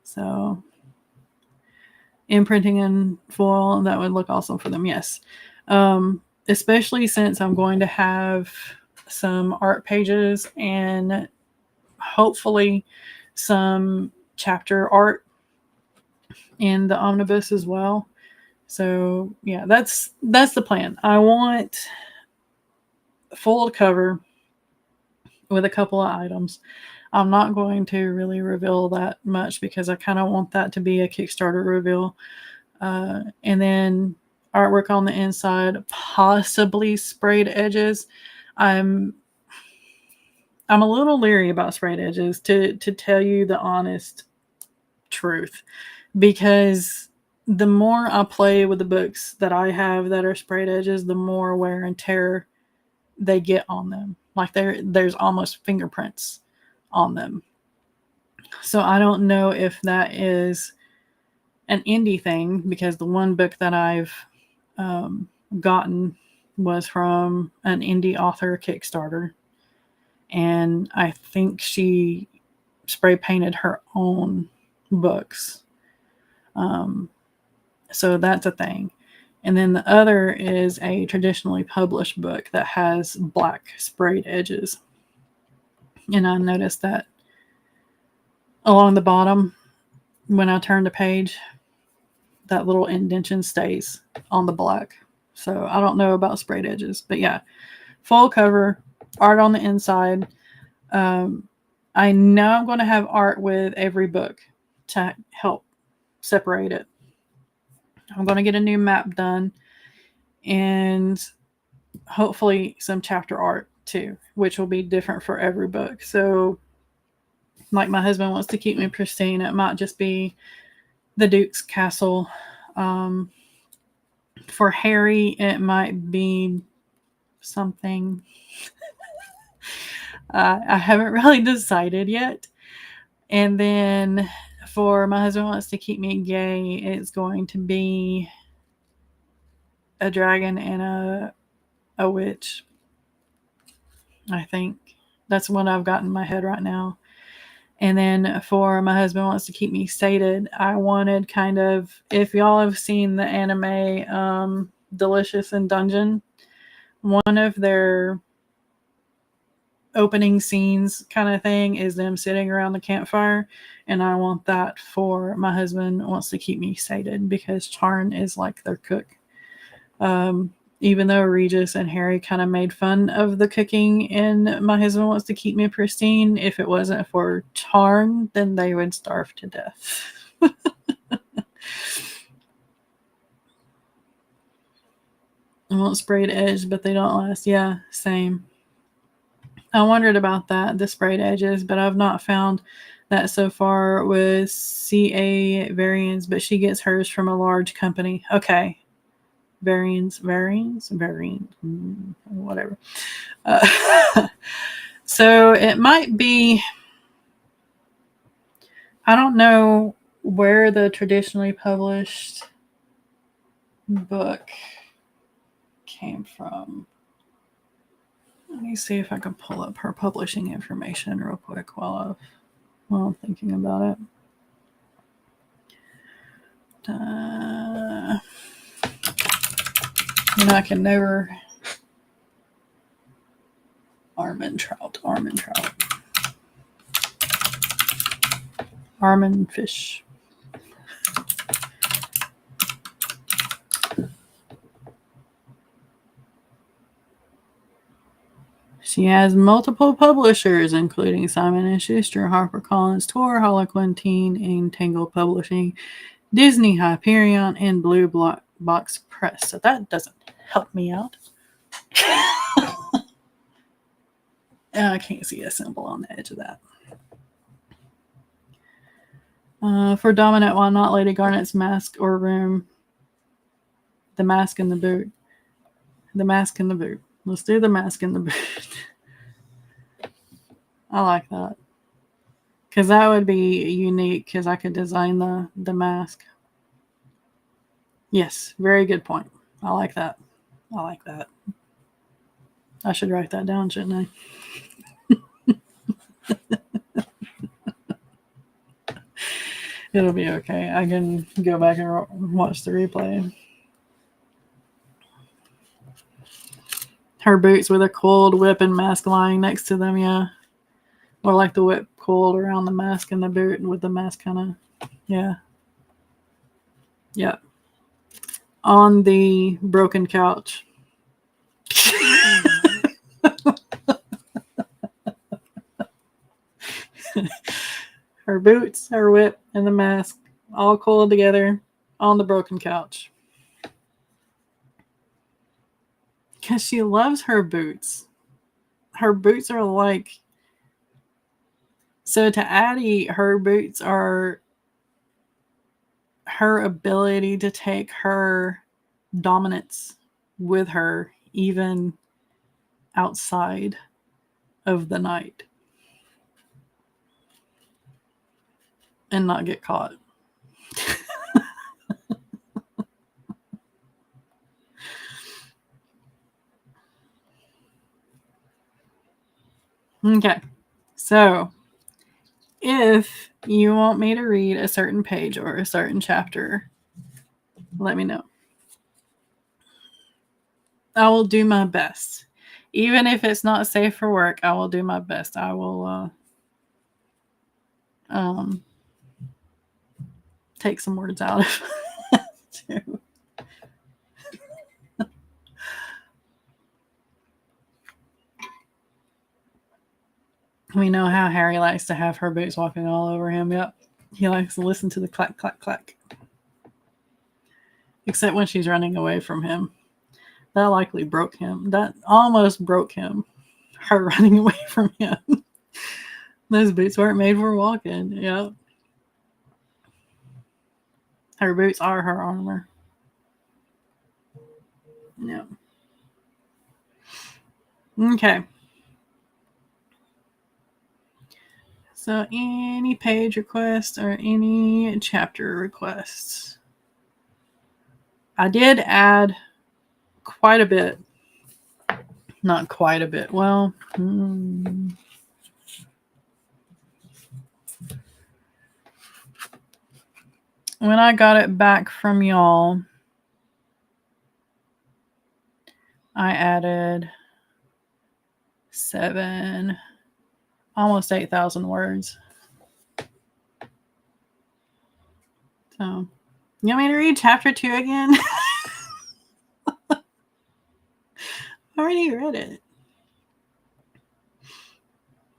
So imprinting in foil, that would look awesome for them, yes. Especially since I'm going to have some art pages and hopefully some chapter art in the omnibus as well. So yeah, that's the plan. I want full cover with a couple of items. I'm not going to really reveal that much because I kind of want that to be a Kickstarter reveal. And then artwork on the inside, possibly sprayed edges. I'm a little leery about sprayed edges, to tell you the honest truth, because the more I play with the books that I have that are sprayed edges, the more wear and tear they get on them. Like there's almost fingerprints on them. So I don't know if that is an indie thing, because the one book that I've gotten was from an indie author Kickstarter, and I think she spray painted her own books. So that's a thing. And then the other is a traditionally published book that has black sprayed edges. And I noticed that along the bottom, when I turn the page, that little indentation stays on the black. So I don't know about sprayed edges, but yeah, full cover, art on the inside. I know I'm going to have art with every book to help separate it. I'm going to get a new map done and hopefully some chapter art too, which will be different for every book. So like my husband wants to keep me pristine, it might just be the Duke's Castle. For Harry, it might be something. I haven't really decided yet. And then for My Husband Wants to Keep Me Gay, it's going to be a dragon and a witch. I think that's what I've got in my head right now. And then for My Husband Wants to Keep Me Sated, I wanted kind of, if y'all have seen the anime Delicious in Dungeon, one of their opening scenes kind of thing is them sitting around the campfire, and I want that for My Husband Wants to Keep Me Sated, because Charn is like their cook. Even though Regis and Harry kind of made fun of the cooking in My Husband Wants to Keep Me Pristine, if it wasn't for Charn, then they would starve to death. I want sprayed edge, but they don't last. Yeah, same. I wondered about that, the sprayed edges, but I've not found that so far with CA Variants, but she gets hers from a large company. Okay. Variants, whatever. So it might be, I don't know where the traditionally published book came from. Let me see if I can pull up her publishing information real quick while I'm thinking about it. I can never. Armand Trout. Armand Fish. She has multiple publishers, including Simon & Schuster, HarperCollins, Tor, Harlequin Teen, and Tangle Publishing, Disney, Hyperion, and Blue Box Press. So that doesn't help me out. I can't see a symbol on the edge of that. For Dominant, why not Lady Garnet's Mask or Room? The Mask in the Boot. The Mask in the Boot. Let's do the Mask in the Boot. I like that. Because that would be unique, because I could design the mask. Yes, very good point. I like that. I should write that down, shouldn't I? It'll be okay. I can go back and watch the replay. Her boots with a coiled whip and mask lying next to them, yeah. Or like the whip coiled around the mask and the boot, and with the mask kind of, yeah. Yep. On the broken couch. Her boots, her whip, and the mask all coiled together on the broken couch. Because she loves her boots. Her boots are like... So to Addie, her boots are her ability to take her dominance with her, even outside of the night, and not get caught. Okay, so if you want me to read a certain page or a certain chapter, let me know. I will do my best. Even if it's not safe for work, I will do my best. I will take some words out of it too. We know how Harry likes to have her boots walking all over him. Yep. He likes to listen to the clack, clack, clack. Except when she's running away from him. That likely broke him. That almost broke him. Her running away from him. Those boots weren't made for walking. Yep. Her boots are her armor. Yep. Okay. So any page requests or any chapter requests? I did add quite a bit. Not quite a bit. Well, when I got it back from y'all, I added 7, almost 8,000 words. So, you want me to read chapter 2 again? I already read it.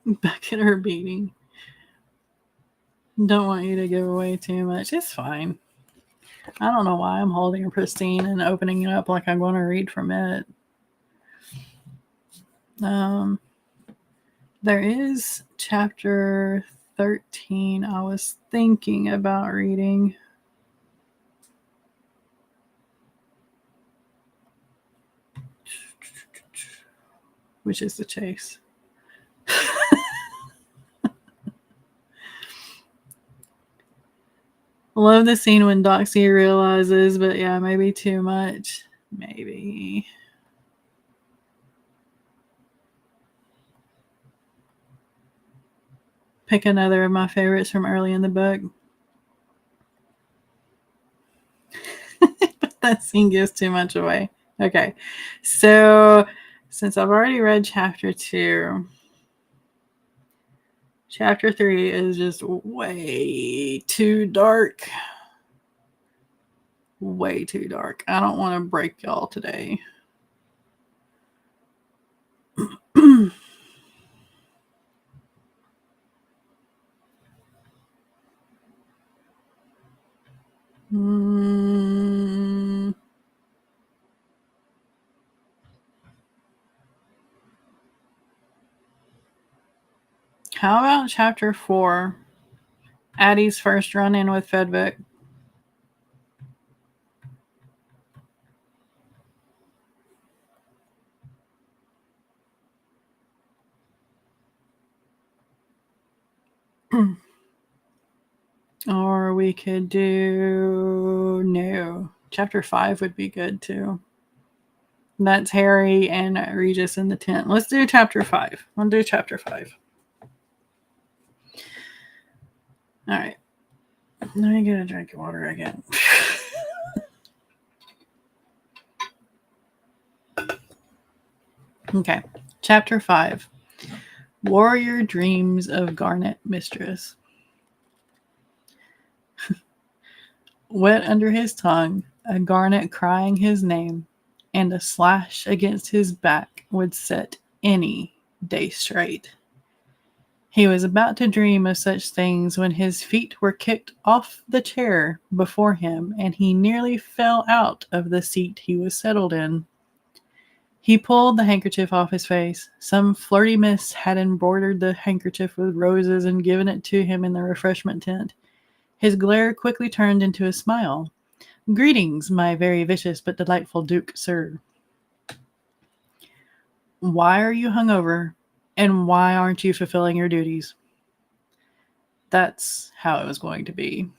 Back at her beating. Don't want you to give away too much. It's fine. I don't know why I'm holding a pristine and opening it up like I'm going to read from it. There is chapter 13 I was thinking about reading. Which is the chase. Love the scene when Doxy realizes, but yeah, maybe too much. Maybe. Pick another of my favorites from early in the book. But that scene gives too much away. Okay. So, since I've already read chapter 2, chapter 3 is just way too dark. Way too dark. I don't want to break y'all today. How about chapter 4? Addie's first run-in with Fedvik. Or we could do... No. Chapter 5 would be good, too. That's Harry and Regis in the tent. Let's do chapter 5. I'll do chapter 5. All right. Let me get a drink of water again. Okay. Chapter 5. Warrior Dreams of Garnet Mistress. Wet under his tongue, a garnet crying his name, and a slash against his back would set any day straight. He was about to dream of such things when his feet were kicked off the chair before him, and he nearly fell out of the seat he was settled in. He pulled the handkerchief off his face. Some flirty miss had embroidered the handkerchief with roses and given it to him in the refreshment tent. His glare quickly turned into a smile. "Greetings, my very vicious but delightful Duke, sir. Why are you hungover, and why aren't you fulfilling your duties?" That's how it was going to be.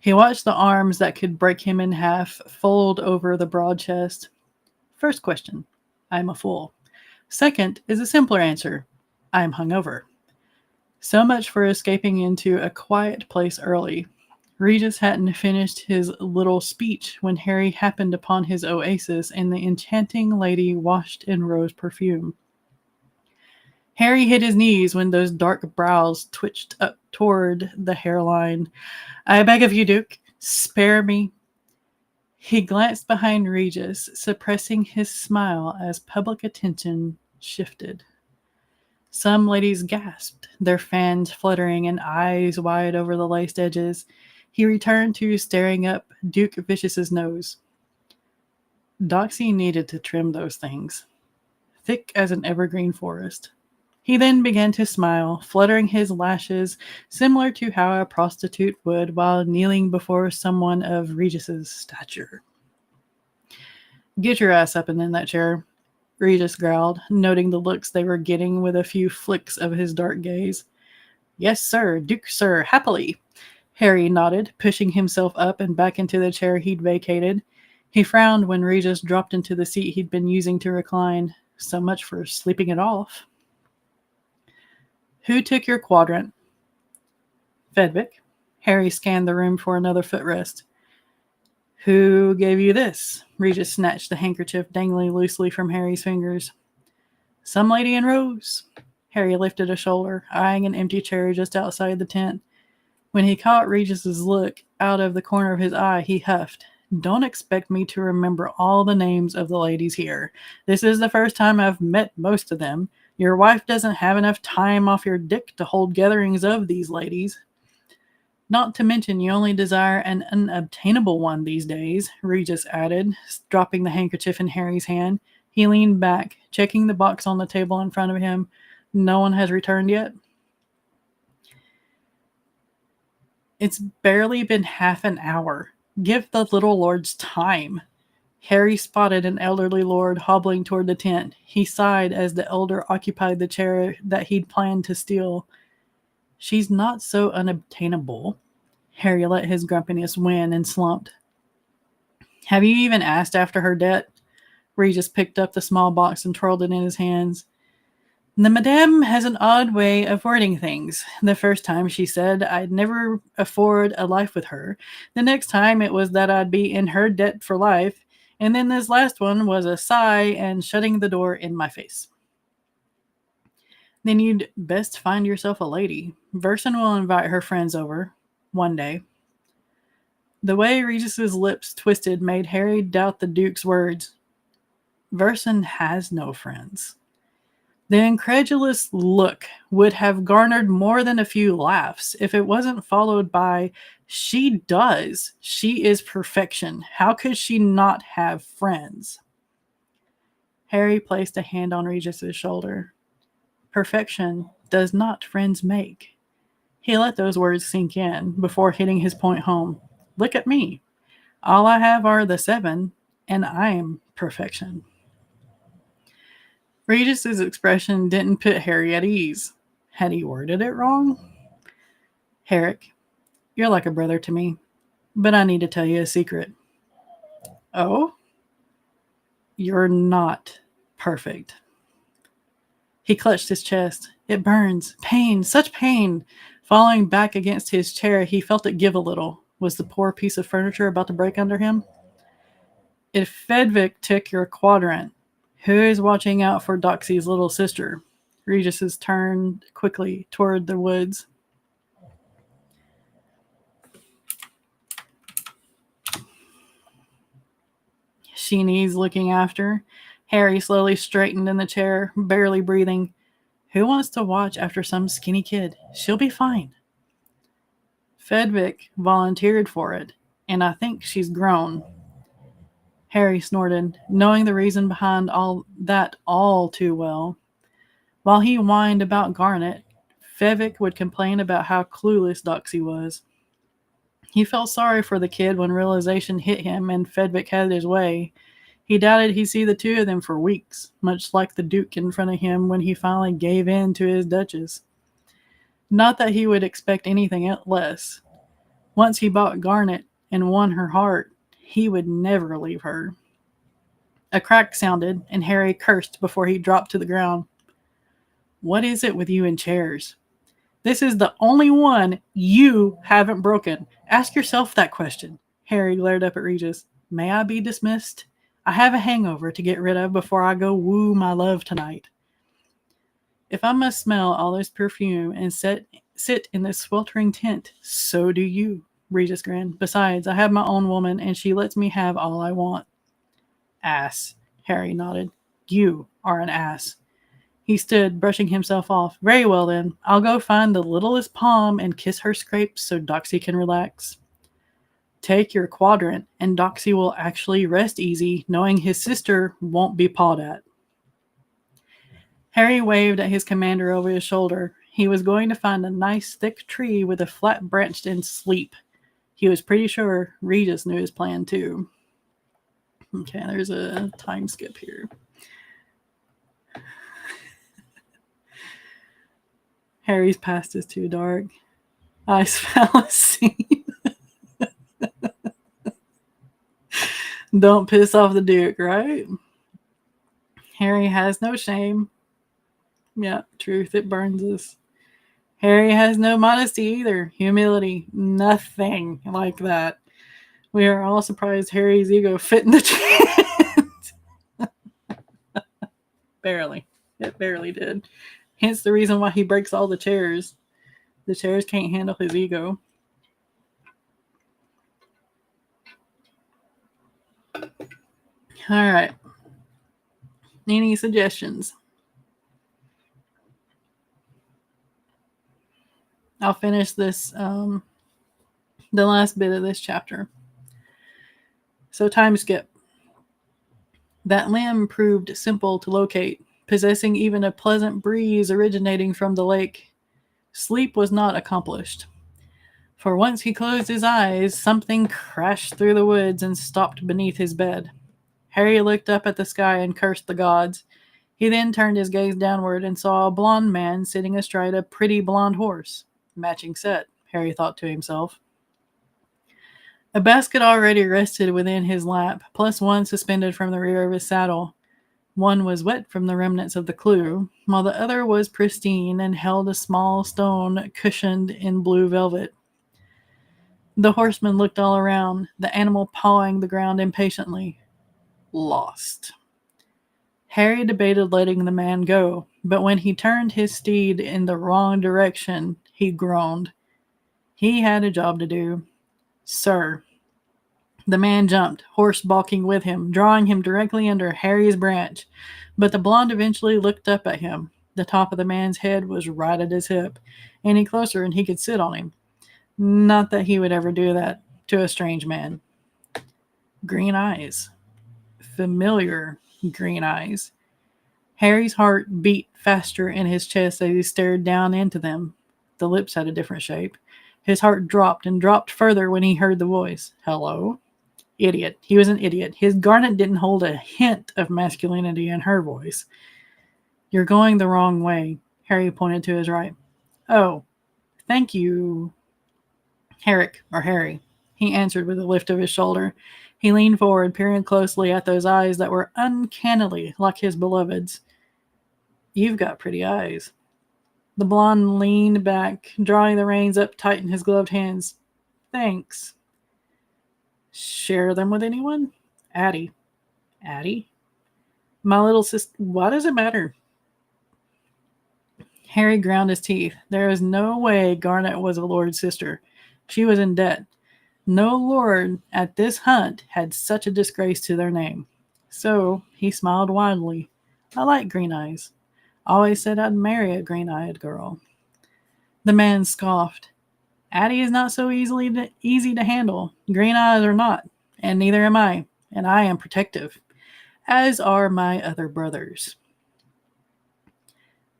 He watched the arms that could break him in half fold over the broad chest. First question, I'm a fool. Second is a simpler answer. I'm hungover. So much for escaping into a quiet place early. Regis hadn't finished his little speech when Harry happened upon his oasis and the enchanting lady washed in rose perfume. Harry hit his knees when those dark brows twitched up toward the hairline. "I beg of you, Duke, spare me." He glanced behind Regis, suppressing his smile as public attention shifted. Some ladies gasped, their fans fluttering and eyes wide over the laced edges. He returned to staring up Duke Vicious's nose. Doxy needed to trim those things, thick as an evergreen forest. He then began to smile, fluttering his lashes, similar to how a prostitute would while kneeling before someone of Regis's stature. "Get your ass up and in that chair." Regis growled, noting the looks they were getting with a few flicks of his dark gaze. Yes, sir, Duke, sir, happily. Harry nodded, pushing himself up and back into the chair he'd vacated. He frowned when Regis dropped into the seat he'd been using to recline. So much for sleeping it off. Who took your quadrant? Fedvick. Harry scanned the room for another footrest. Who gave you this? Regis snatched the handkerchief dangling loosely from Harry's fingers. Some lady in Rose. Harry lifted a shoulder, eyeing an empty chair just outside the tent. When he caught Regis's look out of the corner of his eye, he huffed. Don't expect me to remember all the names of the ladies here. This is the first time I've met most of them. Your wife doesn't have enough time off your dick to hold gatherings of these ladies. Not to mention you only desire an unobtainable one these days, Regis added, dropping the handkerchief in Harry's hand. He leaned back, checking the box on the table in front of him. No one has returned yet? It's barely been half an hour. Give the little lords time. Harry spotted an elderly lord hobbling toward the tent. He sighed as the elder occupied the chair that he'd planned to steal. She's not so unobtainable. Harry let his grumpiness win and slumped. Have you even asked after her debt? Regis picked up the small box and twirled it in his hands. The madame has an odd way of wording things. The first time she said I'd never afford a life with her. The next time it was that I'd be in her debt for life. And then this last one was a sigh and shutting the door in my face. Then you'd best find yourself a lady. Verson will invite her friends over. One day. The way Regis's lips twisted made Harry doubt the Duke's words. Verson has no friends. The incredulous look would have garnered more than a few laughs if it wasn't followed by, she does. She is perfection. How could she not have friends? Harry placed a hand on Regis's shoulder. Perfection does not friends make. He let those words sink in before hitting his point home. Look at me. All I have are the 7, and I'm perfection. Regis's expression didn't put Harry at ease. Had he worded it wrong? Herrick, you're like a brother to me, but I need to tell you a secret. Oh? You're not perfect. He clutched his chest. It burns. Pain. Such pain. Falling back against his chair, he felt it give a little. Was the poor piece of furniture about to break under him? If Fedvick took your quadrant, who is watching out for Doxy's little sister? Regis turned quickly toward the woods. She needs looking after. Harry slowly straightened in the chair, barely breathing. Who wants to watch after some skinny kid? She'll be fine. Fedvick volunteered for it, and I think she's grown. Harry snorted, knowing the reason behind all that all too well. While he whined about Garnet, Fedvick would complain about how clueless Doxy was. He felt sorry for the kid when realization hit him and Fedvick had his way. He doubted he'd see the two of them for weeks, much like the Duke in front of him when he finally gave in to his Duchess. Not that he would expect anything less. Once he bought Garnet and won her heart, he would never leave her. A crack sounded, and Harry cursed before he dropped to the ground. What is it with you and chairs? This is the only one you haven't broken. Ask yourself that question. Harry glared up at Regis. May I be dismissed? I have a hangover to get rid of before I go woo my love tonight. If I must smell all this perfume and sit in this sweltering tent, so do you. Regis grinned. Besides, I have my own woman, and she lets me have all I want. Ass. Harry nodded. You are an ass. He stood, brushing himself off. Very well, then. I'll go find the littlest palm and kiss her scrapes so Doxy can relax. Take your quadrant, and Doxy will actually rest easy, knowing his sister won't be pawed at. Harry waved at his commander over his shoulder. He was going to find a nice thick tree with a flat branch and sleep. He was pretty sure Regis knew his plan too. Okay, there's a time skip here. Harry's past is too dark. Ice fallacy. Don't piss off the Duke, right? Harry has no shame. Yeah, truth, it burns us. Harry has no modesty either. Humility, nothing like that. We are all surprised Harry's ego fit in the chest. Barely. It barely did. Hence the reason why he breaks all the chairs. The chairs can't handle his ego. All right. Any suggestions? I'll finish this, the last bit of this chapter. So, time skip. That limb proved simple to locate, possessing even a pleasant breeze originating from the lake. Sleep was not accomplished. For once he closed his eyes, something crashed through the woods and stopped beneath his bed. Harry looked up at the sky and cursed the gods. He then turned his gaze downward and saw a blond man sitting astride a pretty blond horse. Matching set, Harry thought to himself. A basket already rested within his lap, plus one suspended from the rear of his saddle. One was wet from the remnants of the clue, while the other was pristine and held a small stone cushioned in blue velvet. The horseman looked all around, the animal pawing the ground impatiently. Lost. Harry debated letting the man go, but when he turned his steed in the wrong direction, he groaned. He had a job to do. Sir. The man jumped, horse balking with him, drawing him directly under Harry's branch. But the blonde eventually looked up at him. The top of the man's head was right at his hip. Any closer and he could sit on him. Not that he would ever do that to a strange man. Green eyes. Familiar green eyes. Harry's heart beat faster in his chest as he stared down into them. The lips had a different shape. His heart dropped and dropped further when he heard the voice. Hello? Idiot. He was an idiot. His Garnet didn't hold a hint of masculinity in her voice. You're going the wrong way. Harry pointed to his right. Oh, thank you, Herrick, or Harry, he answered with a lift of his shoulder. He leaned forward, peering closely at those eyes that were uncannily like his beloved's. You've got pretty eyes. The blonde leaned back, drawing the reins up tight in his gloved hands. Thanks. Share them with anyone? Addie. Addie? My little sister. Why does it matter? Harry ground his teeth. There is no way Garnet was a lord's sister. She was in debt. No lord at this hunt had such a disgrace to their name. So he smiled widely. I like green eyes. Always said I'd marry a green-eyed girl. The man scoffed. Addie is not so easy to handle. Green eyes are not, and neither am I, and I am protective, as are my other brothers.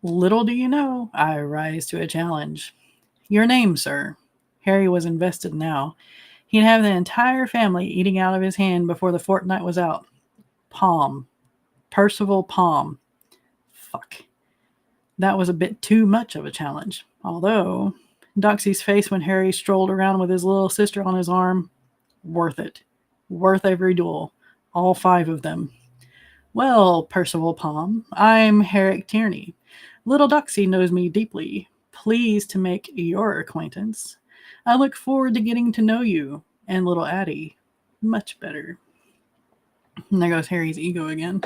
Little do you know, I rise to a challenge. Your name, sir. Harry was invested now. He'd have the entire family eating out of his hand before the fortnight was out. Palm. Percival Palm. Fuck. That was a bit too much of a challenge. Although, Doxy's face when Harry strolled around with his little sister on his arm, worth it. Worth every duel. All 5 of them. Well, Percival Palm, I'm Herrick Tierney. Little Doxy knows me deeply. Pleased to make your acquaintance. I look forward to getting to know you, and little Addie, much better. And there goes Harry's ego again.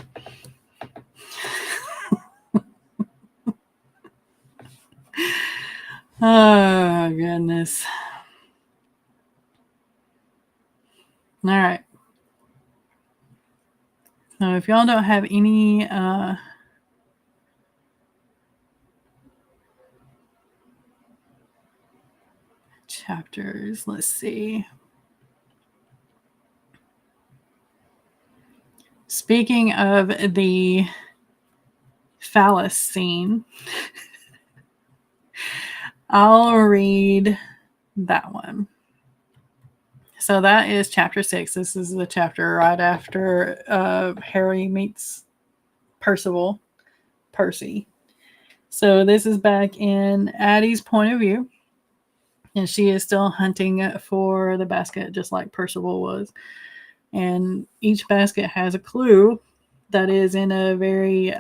Oh, goodness. All right. So if y'all don't have any chapters, let's see. Speaking of the phallus scene, I'll read that one. So that is chapter 6. This is the chapter right after Harry meets Percy. So this is back in Addie's point of view, and she is still hunting for the basket just like Percival was. And each basket has a clue that is in a very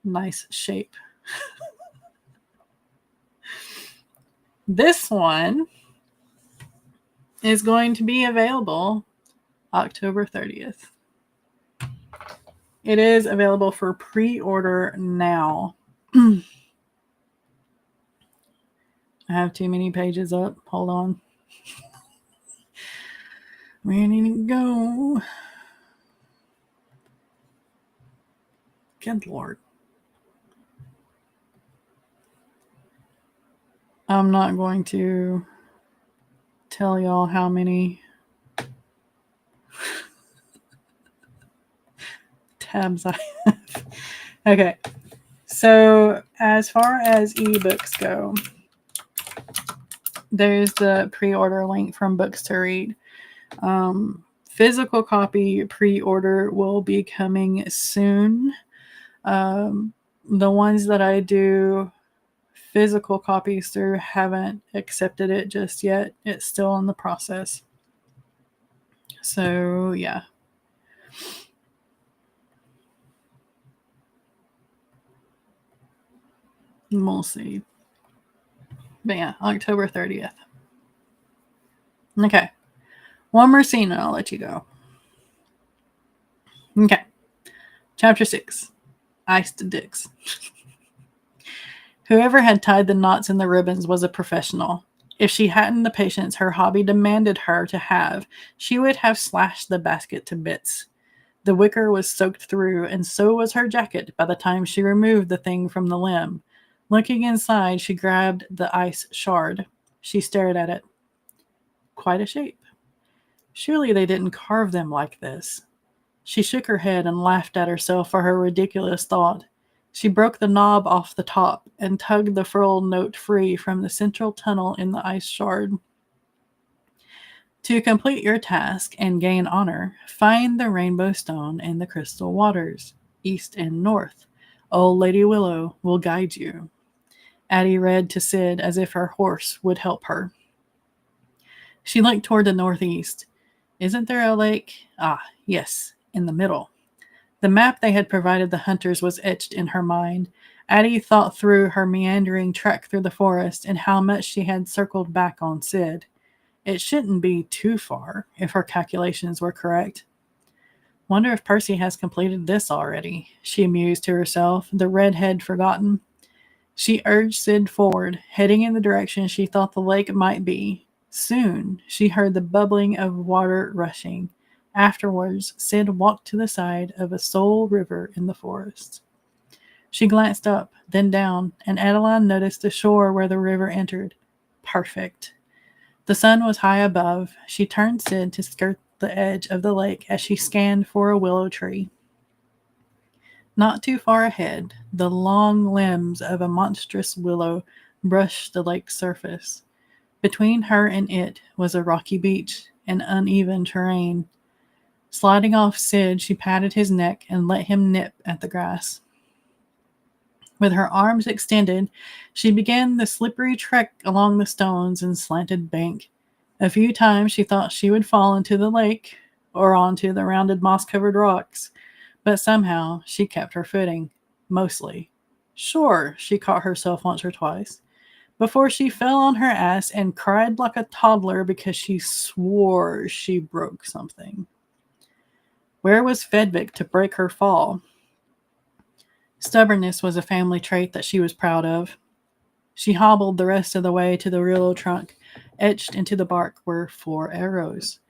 nice shape. This one is going to be available October 30th. It is available for pre-order now. I have too many pages up. Hold on. Ready to go. Good Lord. I'm not going to tell y'all how many tabs I have. Okay. So as far as ebooks go, there's the pre-order link from Books to Read. Physical copy pre-order will be coming soon. The ones that I do physical copies through haven't accepted it just yet. It's still in the process. So yeah. We'll see. But yeah, October 30th. Okay. One more scene and I'll let you go. Okay. Chapter 6. Iced Dicks. Whoever had tied the knots in the ribbons was a professional. If she hadn't the patience her hobby demanded her to have, she would have slashed the basket to bits. The wicker was soaked through, and so was her jacket by the time she removed the thing from the limb. Looking inside, she grabbed the ice shard. She stared at it. Quite a shape. Surely they didn't carve them like this. She shook her head and laughed at herself for her ridiculous thought. She broke the knob off the top and tugged the ferrule note free from the central tunnel in the ice shard. To complete your task and gain honor, find the rainbow stone and the crystal waters, east and north. Old Lady Willow will guide you. Addie read to Sid as if her horse would help her. She looked toward the northeast. Isn't there a lake? Ah, yes, in the middle. The map they had provided the hunters was etched in her mind. Addie thought through her meandering trek through the forest and how much she had circled back on Sid. It shouldn't be too far, if her calculations were correct. Wonder if Percy has completed this already, she mused to herself, the redhead forgotten. She urged Sid forward, heading in the direction she thought the lake might be. Soon, she heard the bubbling of water rushing. Afterwards, Sid walked to the side of a sole river in the forest. She glanced up, then down, and Adeline noticed the shore where the river entered. Perfect. The sun was high above. She turned Sid to skirt the edge of the lake as she scanned for a willow tree. Not too far ahead, the long limbs of a monstrous willow brushed the lake's surface. Between her and it was a rocky beach and uneven terrain. Sliding off Sid, she patted his neck and let him nip at the grass. With her arms extended, she began the slippery trek along the stones and slanted bank. A few times she thought she would fall into the lake or onto the rounded moss-covered rocks, but somehow she kept her footing, mostly. Sure, she caught herself once or twice, before she fell on her ass and cried like a toddler because she swore she broke something. Where was Fedvik to break her fall? Stubbornness was a family trait that she was proud of. She hobbled the rest of the way to the willow trunk. Etched into the bark were 4 arrows.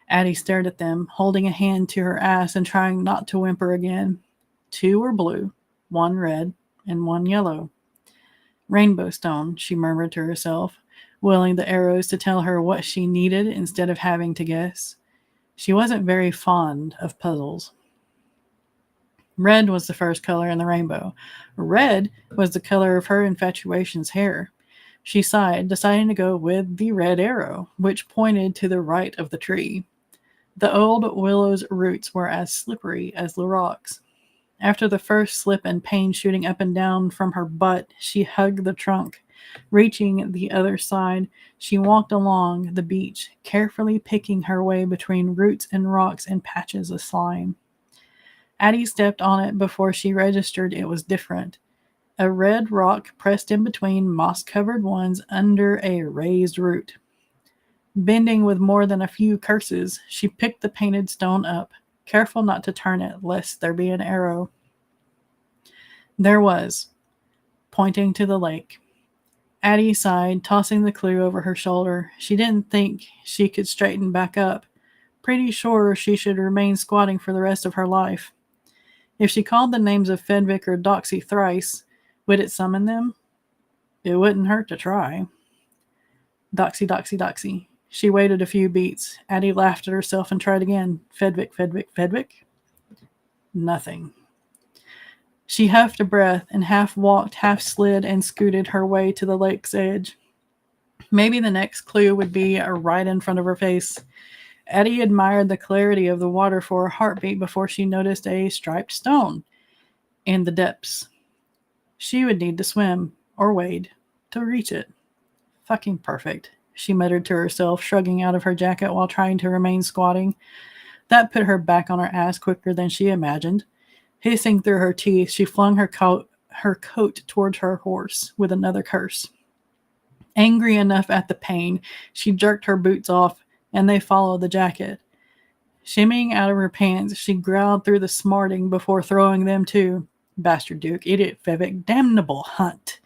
Addie stared at them, holding a hand to her ass and trying not to whimper again. 2 were blue, 1 red, and 1 yellow. Rainbow stone, she murmured to herself, willing the arrows to tell her what she needed instead of having to guess. She wasn't very fond of puzzles. Red was the first color in the rainbow. Red was the color of her infatuation's hair. She sighed, deciding to go with the red arrow, which pointed to the right of the tree. The old willow's roots were as slippery as the rocks. After the first slip and pain shooting up and down from her butt, she hugged the trunk. Reaching the other side, she walked along the beach, carefully picking her way between roots and rocks and patches of slime. Addie stepped on it before she registered it was different. A red rock pressed in between moss-covered ones under a raised root. Bending with more than a few curses, she picked the painted stone up, careful not to turn it lest there be an arrow. There was, pointing to the lake. Addie sighed, tossing the clue over her shoulder. She didn't think she could straighten back up. Pretty sure she should remain squatting for the rest of her life. If she called the names of Fedvick or Doxy thrice, would it summon them? It wouldn't hurt to try. Doxy, Doxy, Doxy. She waited a few beats. Addie laughed at herself and tried again. Fedvick, Fedvick, Fedvick. Nothing. She huffed a breath and half walked, half slid, and scooted her way to the lake's edge. Maybe the next clue would be right in front of her face. Addie admired the clarity of the water for a heartbeat before she noticed a striped stone in the depths. She would need to swim, or wade, to reach it. Fucking perfect, she muttered to herself, shrugging out of her jacket while trying to remain squatting. That put her back on her ass quicker than she imagined. Hissing through her teeth, she flung her coat towards her horse with another curse. Angry enough at the pain, she jerked her boots off, and they followed the jacket. Shimmying out of her pants, she growled through the smarting before throwing them too. Bastard Duke, idiot Fevik, damnable hunt.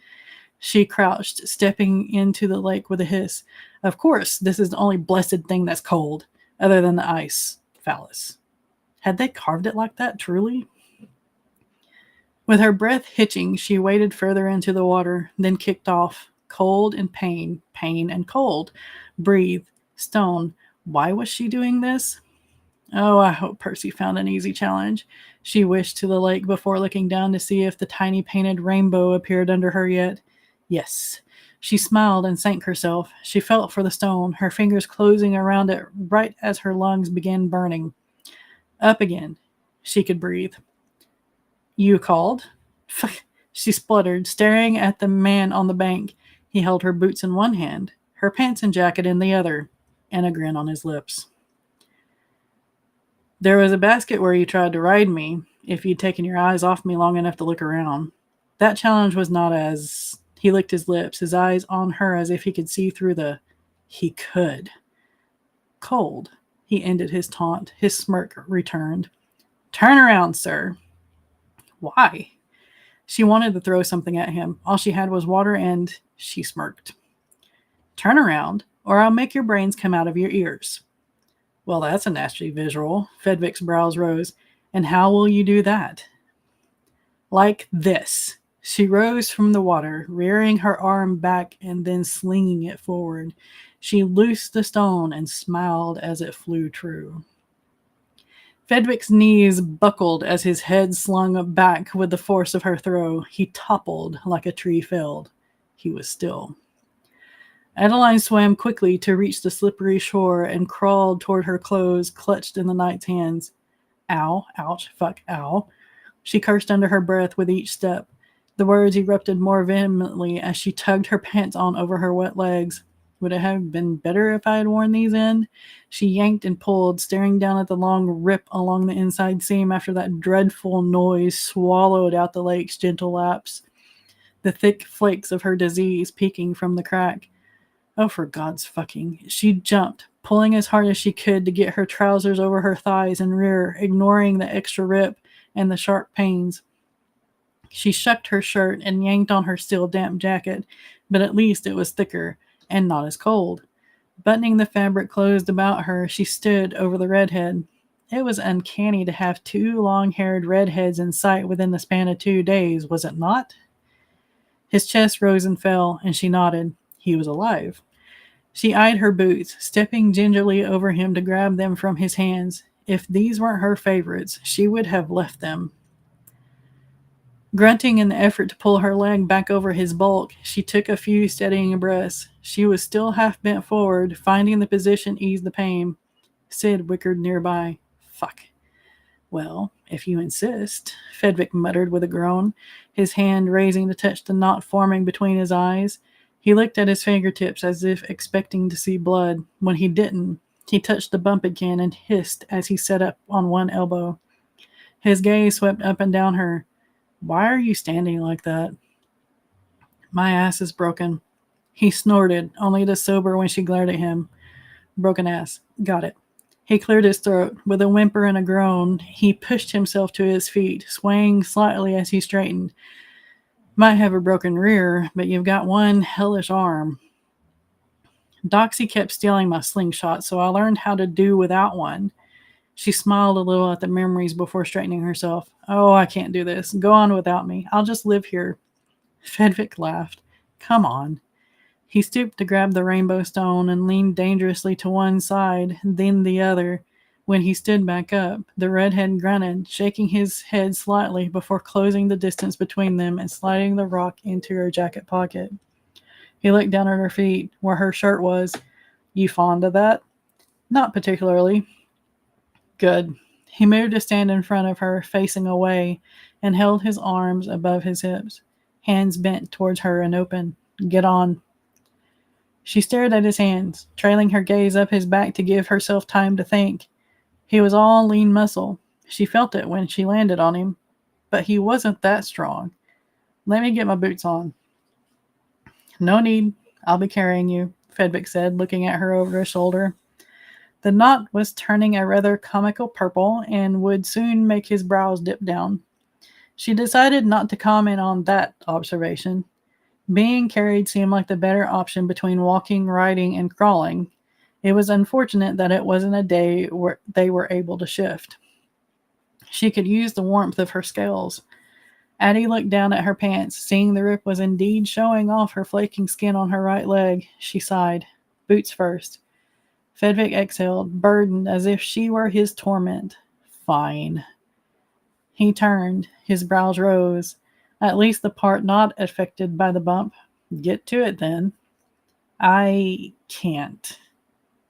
She crouched, stepping into the lake with a hiss. Of course, this is the only blessed thing that's cold, other than the ice. Phallus. Had they carved it like that, truly? With her breath hitching, she waded further into the water, then kicked off. Cold and pain, pain and cold. Breathe. Stone. Why was she doing this? Oh, I hope Percy found an easy challenge. She wished to the lake before looking down to see if the tiny painted rainbow appeared under her yet. Yes. She smiled and sank herself. She felt for the stone, her fingers closing around it right as her lungs began burning. Up again. She could breathe. You called? She spluttered, staring at the man on the bank. He held her boots in one hand, her pants and jacket in the other, and a grin on his lips. There was a basket where you tried to ride me, if you'd taken your eyes off me long enough to look around. That challenge was not as... He licked his lips, his eyes on her as if he could see through the... He could. Cold. He ended his taunt. His smirk returned. Turn around, sir. Why? She wanted to throw something at him. All she had was water and she smirked. Turn around, or I'll make your brains come out of your ears. Well, that's a nasty visual. Fedvik's brows rose. And how will you do that? Like this. She rose from the water, rearing her arm back and then slinging it forward. She loosed the stone and smiled as it flew true. Fedvik's knees buckled as his head slung back with the force of her throw. He toppled like a tree felled. He was still. Adeline swam quickly to reach the slippery shore and crawled toward her clothes clutched in the knight's hands. Ow, ouch, fuck, ow. She cursed under her breath with each step. The words erupted more vehemently as she tugged her pants on over her wet legs. Would it have been better if I had worn these in? She yanked and pulled, staring down at the long rip along the inside seam after that dreadful noise swallowed out the lake's gentle laps, the thick flakes of her disease peeking from the crack. Oh, for God's fucking. She jumped, pulling as hard as she could to get her trousers over her thighs and rear, ignoring the extra rip and the sharp pains. She shucked her shirt and yanked on her still damp jacket, but at least it was thicker and not as cold. Buttoning the fabric closed about her, she stood over the redhead. It was uncanny to have two long-haired redheads in sight within the span of 2 days, was it not? His chest rose and fell, and she nodded. He was alive. She eyed her boots, stepping gingerly over him to grab them from his hands. If these weren't her favorites, she would have left them. Grunting in the effort to pull her leg back over his bulk, she took a few steadying breaths. She was still half bent forward, finding the position eased the pain. Sid whickered nearby. Fuck. Well, if you insist, Fedvik muttered with a groan, his hand raising to touch the knot forming between his eyes. He looked at his fingertips as if expecting to see blood. When he didn't, he touched the bump again and hissed as he sat up on one elbow. His gaze swept up and down her. Why are you standing like that? My ass is broken. He snorted, only to sober when she glared at him. Broken ass. Got it. He cleared his throat. With a whimper and a groan, he pushed himself to his feet, swaying slightly as he straightened. Might have a broken rear, but you've got one hellish arm. Doxy kept stealing my slingshot, so I learned how to do without one. She smiled a little at the memories before straightening herself. Oh, I can't do this. Go on without me. I'll just live here. Fedvik laughed. Come on. He stooped to grab the rainbow stone and leaned dangerously to one side, then the other. When he stood back up, the redhead grunted, shaking his head slightly before closing the distance between them and sliding the rock into her jacket pocket. He looked down at her feet, where her shirt was. You fond of that? Not particularly. Good. He moved to stand in front of her, facing away, and held his arms above his hips, hands bent towards her and open. Get on. She stared at his hands, trailing her gaze up his back to give herself time to think. He was all lean muscle. She felt it when she landed on him, but he wasn't that strong. Let me get my boots on. No need. I'll be carrying you, Fedvik said, looking at her over his shoulder. The knot was turning a rather comical purple and would soon make his brows dip down. She decided not to comment on that observation. Being carried seemed like the better option between walking, riding, and crawling. It was unfortunate that it wasn't a day where they were able to shift. She could use the warmth of her scales. Addie looked down at her pants. Seeing the rip was indeed showing off her flaking skin on her right leg, she sighed. Boots first. Fedvik exhaled, burdened as if she were his torment. Fine. He turned. His brows rose. At least the part not affected by the bump. Get to it, then. I can't.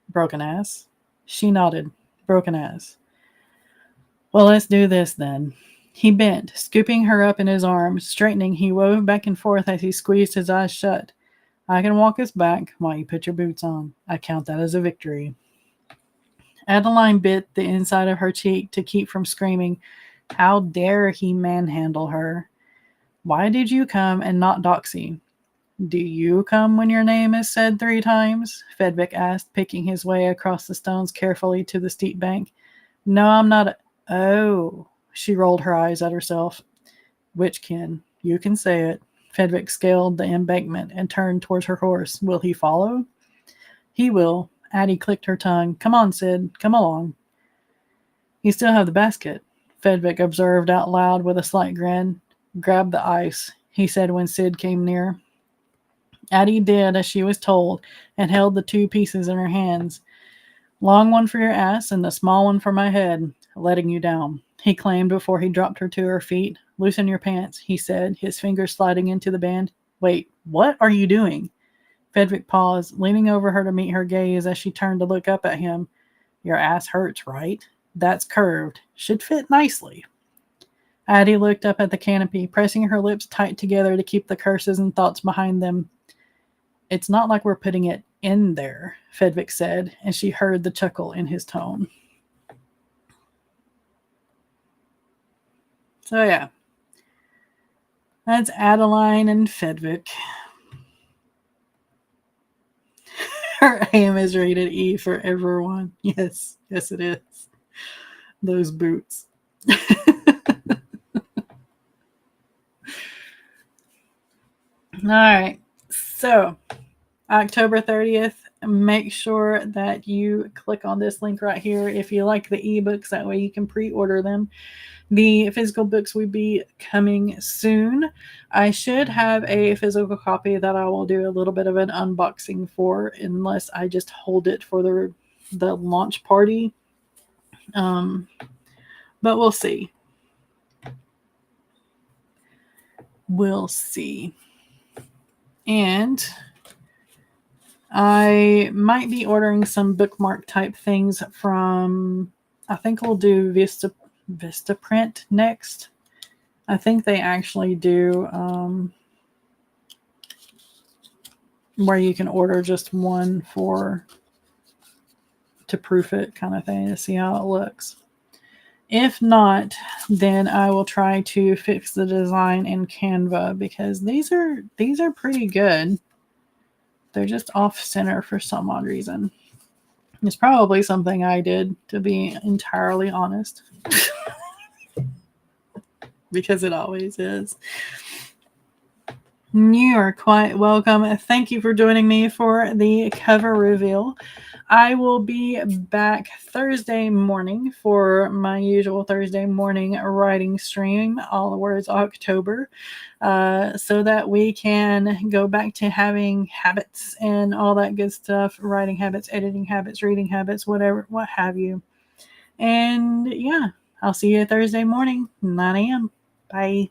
Broken ass. She nodded. Broken ass. Well, let's do this, then. He bent, scooping her up in his arms. Straightening, he wove back and forth as he squeezed his eyes shut. I can walk us back while you put your boots on. I count that as a victory. Adeline bit the inside of her cheek to keep from screaming. How dare he manhandle her? Why did you come and not Doxy? Do you come when your name is said 3 times? Fedvik asked, picking his way across the stones carefully to the steep bank. No, I'm not. Oh, she rolled her eyes at herself. Witchkin, you can say it. Fedvik scaled the embankment and turned towards her horse. Will he follow? He will. Addie clicked her tongue. Come on, Sid. Come along. You still have the basket, Fedvik observed out loud with a slight grin. Grab the ice, he said when Sid came near. Addie did as she was told and held the 2 pieces in her hands. Long one for your ass and the small one for my head, letting you down, he claimed before he dropped her to her feet. Loosen your pants, he said, his fingers sliding into the band. Wait, what are you doing? Fedvik paused, leaning over her to meet her gaze as she turned to look up at him. Your ass hurts, right? That's curved. Should fit nicely. Addie looked up at the canopy, pressing her lips tight together to keep the curses and thoughts behind them. It's not like we're putting it in there, Fedvik said, and she heard the chuckle in his tone. So yeah, that's Adeline and Fedvik. Her aim is rated E for everyone. Yes, it is. Those boots. All right, so October 30th, make sure that you click on this link right here if you like the ebooks. That way you can pre-order them. The physical books will be coming soon. I should have a physical copy that I will do a little bit of an unboxing for, unless I just hold it for the launch party. But we'll see. We'll see. And I might be ordering some bookmark type things from, I think we'll do Vistaprint next. I think they actually do where you can order just one to proof it kind of thing to see how it looks. If not, then I will try to fix the design in Canva because these are pretty good. They're just off center for some odd reason. It's probably something I did, to be entirely honest. Because it always is. You are quite welcome. Thank you for joining me for the cover reveal. I will be back Thursday morning for my usual Thursday morning writing stream, all the words October, so that we can go back to having habits and all that good stuff, writing habits, editing habits, reading habits, whatever, what have you. And yeah, I'll see you Thursday morning, 9 a.m. Bye.